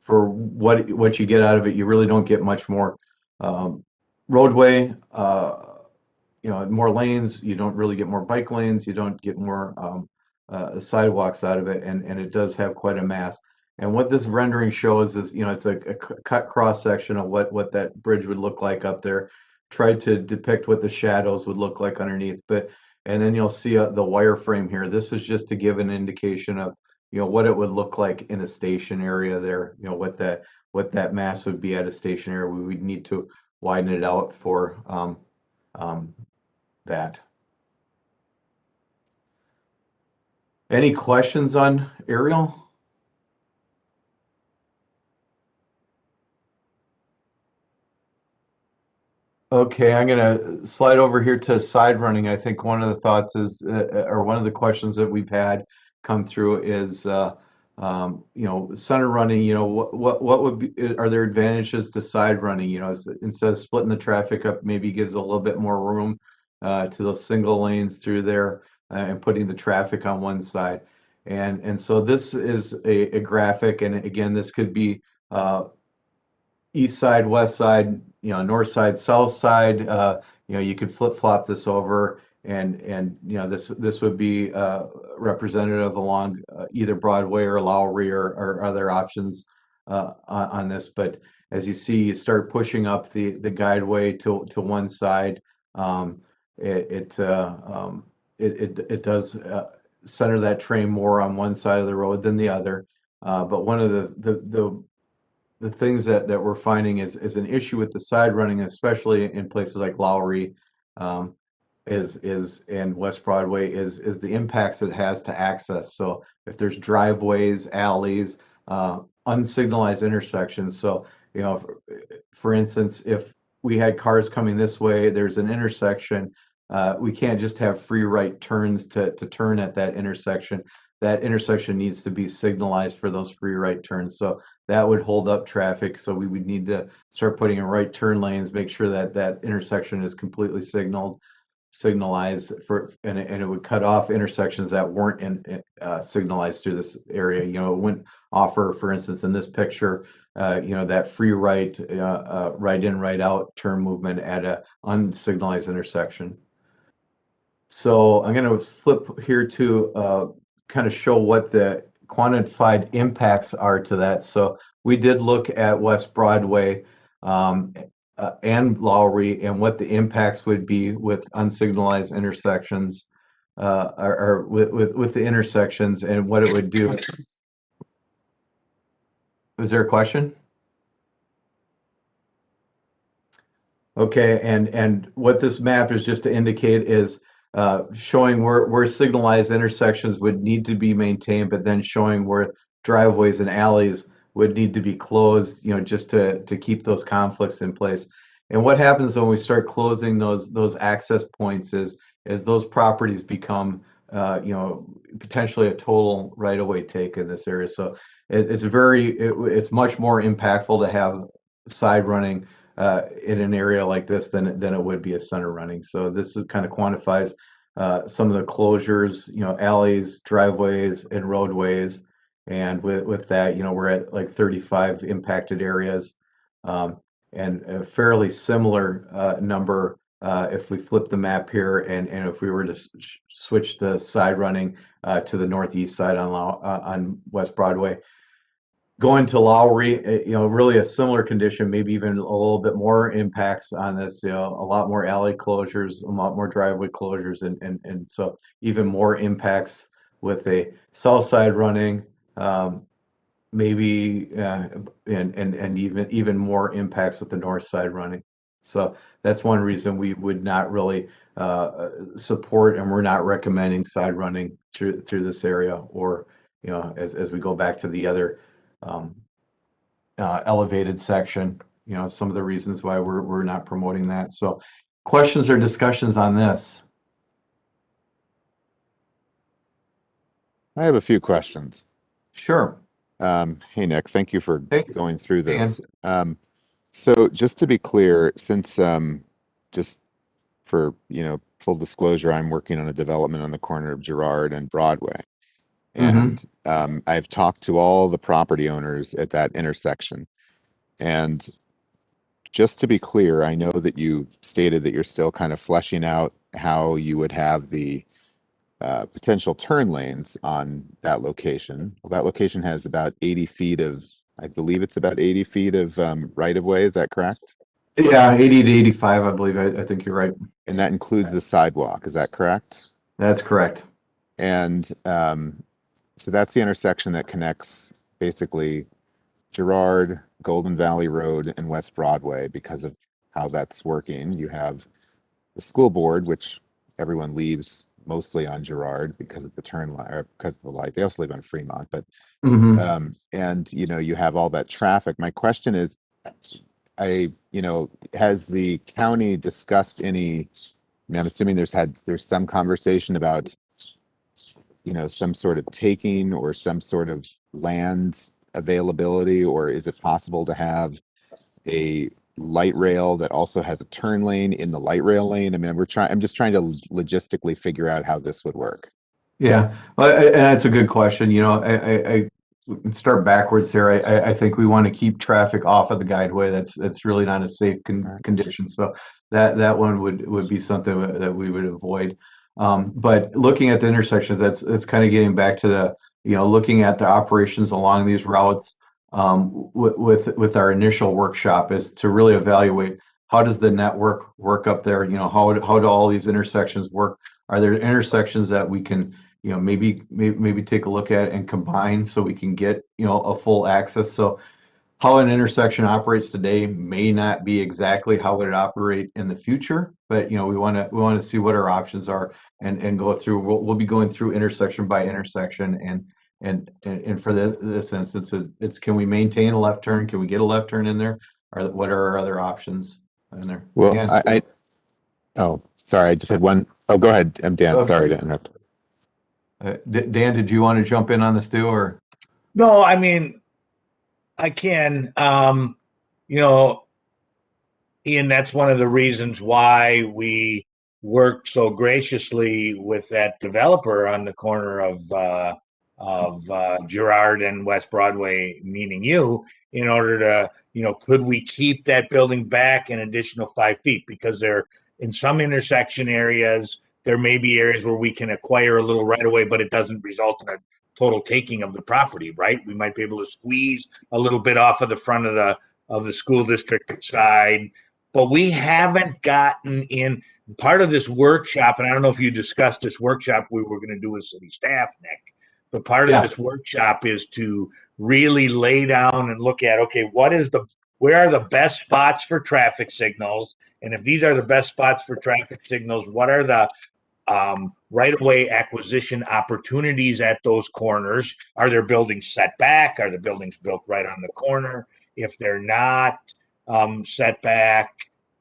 what you get out of it, you really don't get much more roadway. You know, more lanes. You don't really get more bike lanes. You don't get more sidewalks out of it, and it does have quite a mass. And what this rendering shows is, you know, it's a cut cross section of what that bridge would look like up there. Tried to depict what the shadows would look like underneath, and then you'll see the wireframe here. This was just to give an indication of, you know, what it would look like in a station area there. You know, what that mass would be at a station area. We would need to widen it out for that. Any questions on aerial? Okay, I'm gonna slide over here to side running. I think one of the thoughts is, or one of the questions that we've had come through is, you know, center running. You know, what would be, are there advantages to side running? You know, instead of splitting the traffic up, maybe gives a little bit more room to those single lanes through there, and putting the traffic on one side. And so this is a graphic, and again, this could be east side, west side, you know, north side, south side. You know, you could flip flop this over, and you know, this would be representative along either Broadway or Lowry or other options on this. But as you see, you start pushing up the guideway to one side. It does center that train more on one side of the road than the other. But one of the things that we're finding is an issue with the side running, especially in places like Lowry, is and West Broadway, is the impacts it has to access. So if there's driveways, alleys, unsignalized intersections. So, you know, for instance, if we had cars coming this way, there's an intersection. We can't just have free right turns to turn at that intersection. that intersection needs to be signalized for those free right turns. So that would hold up traffic. So we would need to start putting in right turn lanes, make sure that that intersection is completely signalized for, and it would cut off intersections that weren't signalized through this area. You know, it wouldn't offer, for instance, in this picture, you know, that free right, right in, right out turn movement at a unsignalized intersection. So I'm going to flip here to kind of show what the quantified impacts are to that. So we did look at West Broadway and Lowry and what the impacts would be with unsignalized intersections, or with the intersections and what it would do. Was there a question? Okay, and what this map is just to indicate is showing where signalized intersections would need to be maintained, but then showing where driveways and alleys would need to be closed, you know, just to keep those conflicts in place. And what happens when we start closing those access points is those properties become, you know, potentially a total right-of-way take in this area. So it's much more impactful to have side running in an area like this than it would be a center running. So this is kind of quantifies some of the closures, you know, alleys, driveways, and roadways. And with that, you know, we're at like 35 impacted areas, and a fairly similar number if we flip the map here, and if we were to switch the side running to the northeast side on West Broadway. Going to Lowry, you know, really a similar condition, maybe even a little bit more impacts on this, you know, a lot more alley closures, a lot more driveway closures, and so even more impacts with a south side running, maybe, and even more impacts with the north side running. So that's one reason we would not really support, and we're not recommending side running through this area, or, you know, as we go back to the other elevated section, you know, some of the reasons why we're not promoting that. So questions or discussions on this? I have a few questions. Sure. Hey, Nick, thank you for Hey, going through this. Dan. So just to be clear, since just for, you know, full disclosure, I'm working on a development on the corner of Girard and Broadway. And I've talked to all the property owners at that intersection. And just to be clear, I know that you stated that you're still kind of fleshing out how you would have the potential turn lanes on that location. Well, that location has about 80 feet of, I believe it's about 80 feet of right of way. Is that correct? Yeah, 80 to 85, I believe. I think you're right. And that includes the sidewalk. Is that correct? That's correct. And so that's the intersection that connects basically Girard, Golden Valley Road, and West Broadway. Because of how that's working, you have the school board, which everyone leaves mostly on Girard because of the turn line, or because of the light. They also live on Fremont, but and you know, you have all that traffic. My question is, you know, has the county discussed any? I mean, I'm assuming there's some conversation about, you know, some sort of taking or some sort of land availability, or is it possible to have a light rail that also has a turn lane in the light rail lane? I mean, I'm just trying to logistically figure out how this would work. Yeah, well, and that's a good question. You know, I start backwards here. I think we want to keep traffic off of the guideway. That's really not a safe condition. So that one would be something that we would avoid. But looking at the intersections, that's kind of getting back to the, you know, looking at the operations along these routes, with our initial workshop, is to really evaluate how does the network work up there. You know, how do all these intersections work? Are there intersections that we can, you know, maybe take a look at and combine so we can get, you know, a full access? So how an intersection operates today may not be exactly how it would operate in the future, but, you know, we want to see what our options are and go through. We'll be going through intersection by intersection, and for this instance, it's can we maintain a left turn? Can we get a left turn in there? Or what are our other options in there? Well, Dan? oh, sorry, I just had one. Oh, go ahead. I'm Dan. Okay. Sorry to interrupt. Dan, did you want to jump in on this too, or? No, I mean, I can. You know, Ian, that's one of the reasons why we worked so graciously with that developer on the corner of Girard and West Broadway, meaning you, in order to, could we keep that building back an additional 5 feet? Because there, in some intersection areas, there may be areas where we can acquire a little right away, but it doesn't result in a total taking of the property, right? We might be able to squeeze a little bit off of the front of the school district side, but we haven't gotten in part of this workshop. And I don't know if you discussed this workshop we were going to do with city staff, Nick, but part of this workshop is to really lay down and look at, okay, where are the best spots for traffic signals? And if these are the best spots for traffic signals, what are the right-of-way acquisition opportunities at those corners? Are there buildings set back? Are the buildings built right on the corner? If they're not set back,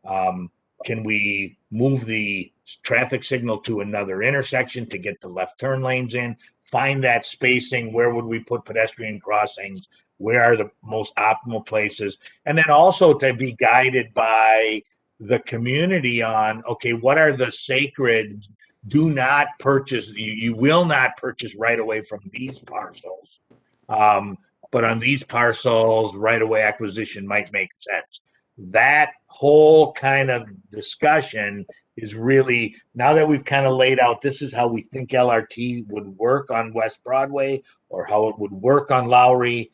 can we move the traffic signal to another intersection to get the left turn lanes in? Find that spacing. Where would we put pedestrian crossings? Where are the most optimal places? And then also to be guided by the community on, okay, what are the sacred, do not purchase, you will not purchase right away from these parcels. But on these parcels, right-of-way acquisition might make sense. That whole kind of discussion is really, now that we've kind of laid out, this is how we think LRT would work on West Broadway or how it would work on Lowry.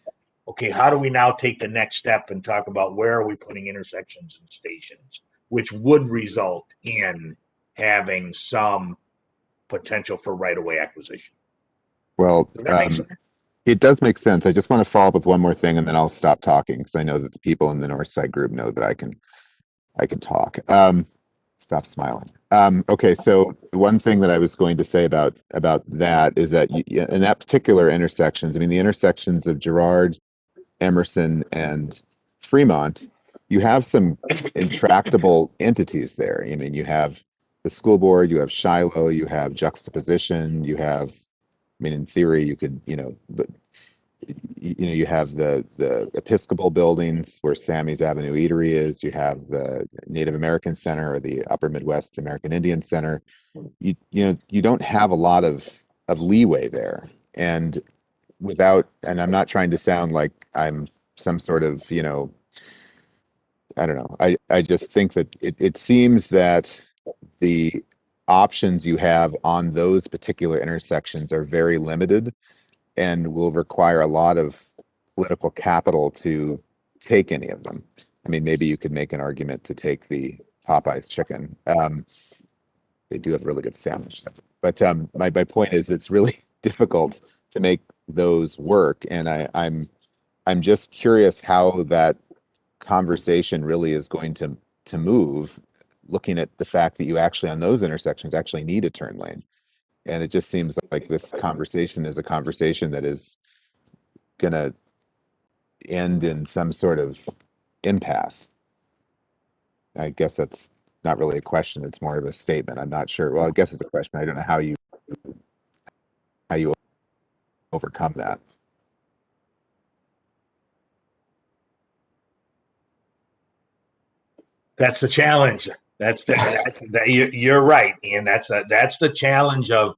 Okay, how do we now take the next step and talk about where are we putting intersections and stations, which would result in having some potential for right-of-way acquisition. Well, Does that make sense? it does make sense. I just want to follow up with one more thing and then I'll stop talking because I know that the people in the North Side group know that I can talk. Stop smiling. Okay, so the one thing that I was going to say about that is that in that particular intersections, I mean, the intersections of Girard, Emerson, and Fremont, you have some intractable entities there. I mean, you have the school board, you have Shiloh, you have juxtaposition, you have, I mean, in theory, you could, but you have the Episcopal buildings where Sammy's Avenue Eatery is. You have the Native American Center or the Upper Midwest American Indian Center. You don't have a lot of leeway there, and I'm not trying to sound like I'm some sort of I don't know. I just think that it seems that the options you have on those particular intersections are very limited and will require a lot of political capital to take any of them. I mean, maybe you could make an argument to take the Popeye's chicken. They do have a really good sandwich. But my point is it's really difficult to make those work. And I'm just curious how that conversation really is going to move, looking at the fact that you actually on those intersections actually need a turn lane. And it just seems like this conversation is a conversation that is going to end in some sort of impasse. I guess that's not really a question. It's more of a statement. I'm not sure. Well, I guess it's a question. I don't know how you overcome that. That's the challenge. You're right, Ian. That's the challenge of,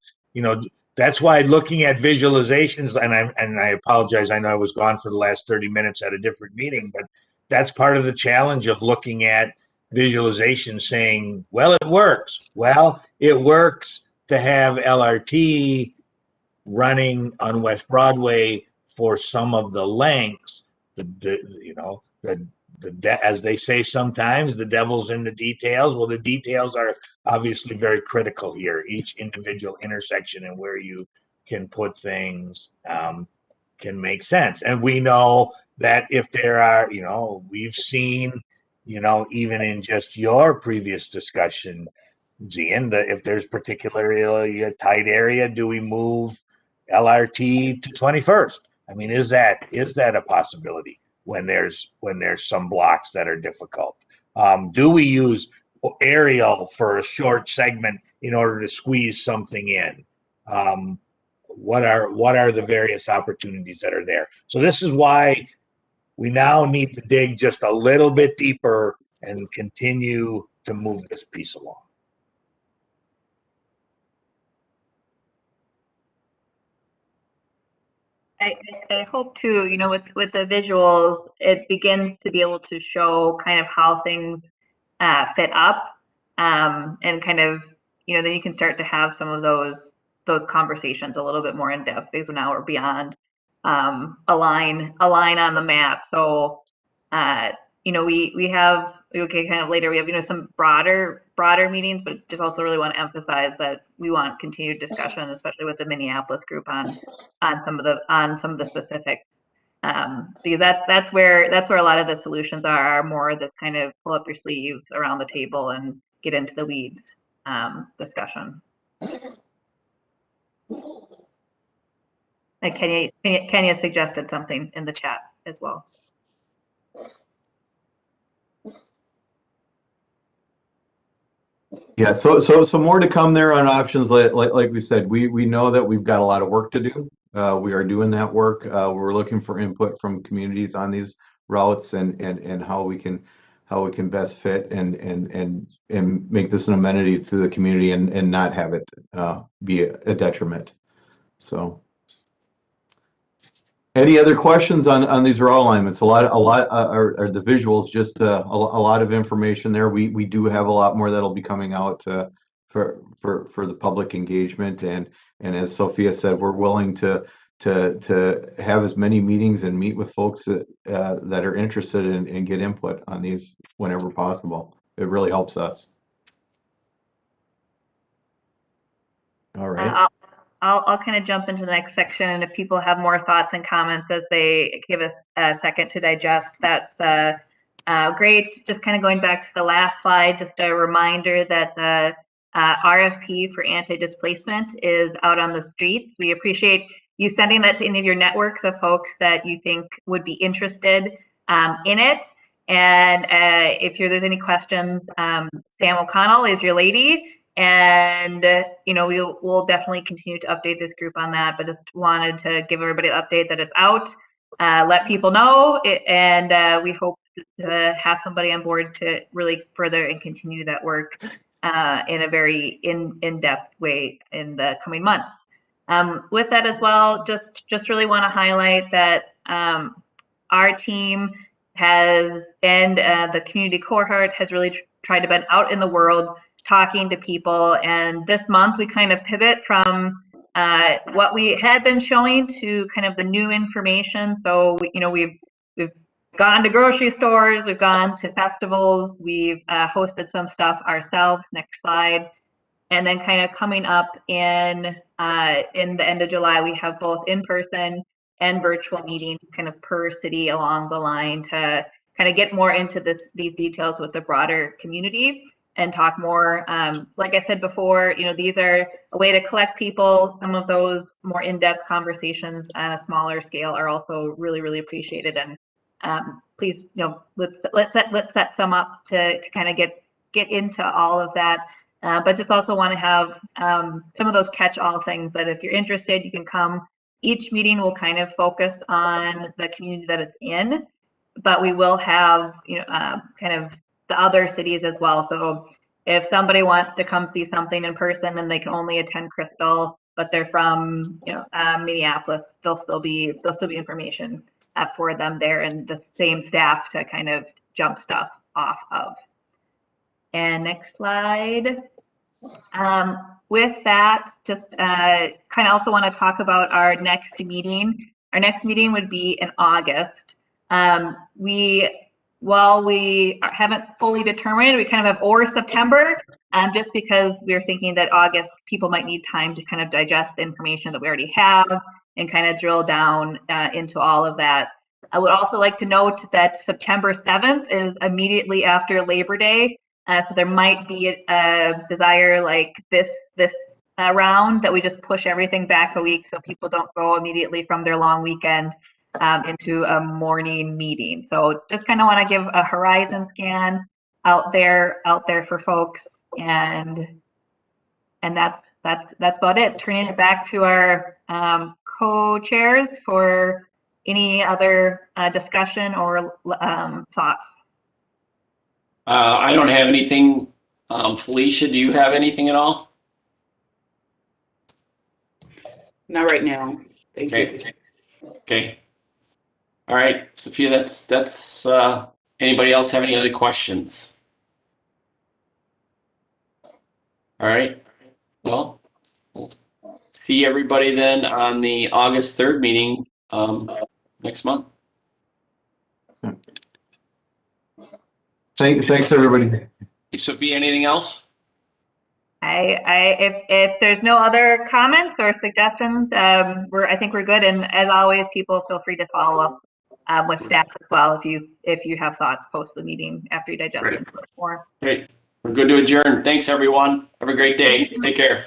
that's why looking at visualizations, and I apologize, I know I was gone for the last 30 minutes at a different meeting, but that's part of the challenge of looking at visualization saying, well, it works. Well, it works to have LRT running on West Broadway for some of the lengths, as they say sometimes, the devil's in the details. Well, the details are obviously very critical here. Each individual intersection and where you can put things can make sense. And we know that if there are, we've seen, even in just your previous discussion, Ian, if there's particularly a tight area, do we move LRT to 21st? I mean, is that a possibility? When there's some blocks that are difficult, do we use aerial for a short segment in order to squeeze something in? what are the various opportunities that are there. So this is why we now need to dig just a little bit deeper and continue to move this piece along. I hope too, you know, with the visuals, it begins to be able to show kind of how things fit up, and kind of, you know, then you can start to have some of those conversations a little bit more in depth, because now we're beyond a line on the map. So you know, we have, okay, kind of later we have, you know, some broader meetings, but just also really want to emphasize that we want continued discussion, especially with the Minneapolis group on some of the specifics, because that's where a lot of the solutions are more this kind of pull up your sleeves around the table and get into the weeds discussion. Like Kenya suggested something in the chat as well. Yeah, so more to come there on options. Like we said, we know that we've got a lot of work to do. We are doing that work. We're looking for input from communities on these routes and how we can best fit and make this an amenity to the community and not have it be a detriment. So, any other questions on these route alignments? A lot are the visuals, just a lot of information there. We do have a lot more that'll be coming out for the public engagement, and as Sophia said, we're willing to have as many meetings and meet with folks that are interested and get input on these whenever possible. It really helps us. All right. I'll kind of jump into the next section, and if people have more thoughts and comments as they give us a second to digest, that's great. Just kind of going back to the last slide, just a reminder that the RFP for anti-displacement is out on the streets. We appreciate you sending that to any of your networks of folks that you think would be interested in it. And if there's any questions, Sam O'Connell is your lady. And you know, we'll definitely continue to update this group on that, but just wanted to give everybody an update that it's out, let people know it, and we hope to have somebody on board to really further and continue that work in a very in-depth way in the coming months. With that as well, just really want to highlight that our team has, and the community cohort has really tried to be out in the world talking to people, and this month we kind of pivot from what we had been showing to kind of the new information. So we've gone to grocery stores, we've gone to festivals, we've hosted some stuff ourselves. Next slide. And then kind of coming up in the end of July, we have both in-person and virtual meetings kind of per city along the line to kind of get more into these details with the broader community and talk more. Like I said before, you know, these are a way to collect people. Some of those more in-depth conversations on a smaller scale are also really, really appreciated. And please, you know, let's set some up to kind of get into all of that. But just also want to have some of those catch-all things that if you're interested, you can come. Each meeting will kind of focus on the community that it's in, but we will have, you know, kind of the other cities as well. So if somebody wants to come see something in person and they can only attend Crystal, but they're from, you know, Minneapolis, there'll still be information for them there, and the same staff to kind of jump stuff off of. And next slide. With that, just kind of also want to talk about our next meeting. Our next meeting would be in August. While we haven't fully determined, we kind of have or September, just because we're thinking that August people might need time to kind of digest the information that we already have and kind of drill down into all of that. I would also like to note that September 7th is immediately after Labor Day. So there might be a desire like this round that we just push everything back a week so people don't go immediately from their long weekend into a morning meeting. So just kind of want to give a horizon scan out there for folks, and that's that's about it. Turning it back to our co-chairs for any other discussion or thoughts. I don't have anything. Felicia, do you have anything at all? Not right now. Thank you. Okay. All right, Sophia, that's anybody else have any other questions? All right. Well, we'll see everybody then on the August 3rd meeting next month. Thanks, everybody. Hey, Sophia, anything else? If there's no other comments or suggestions, I think we're good. And as always, people feel free to follow up with staff as well if you have thoughts post the meeting after you digest it more. Great. We're good to adjourn. Thanks, everyone. Have a great day. Take care.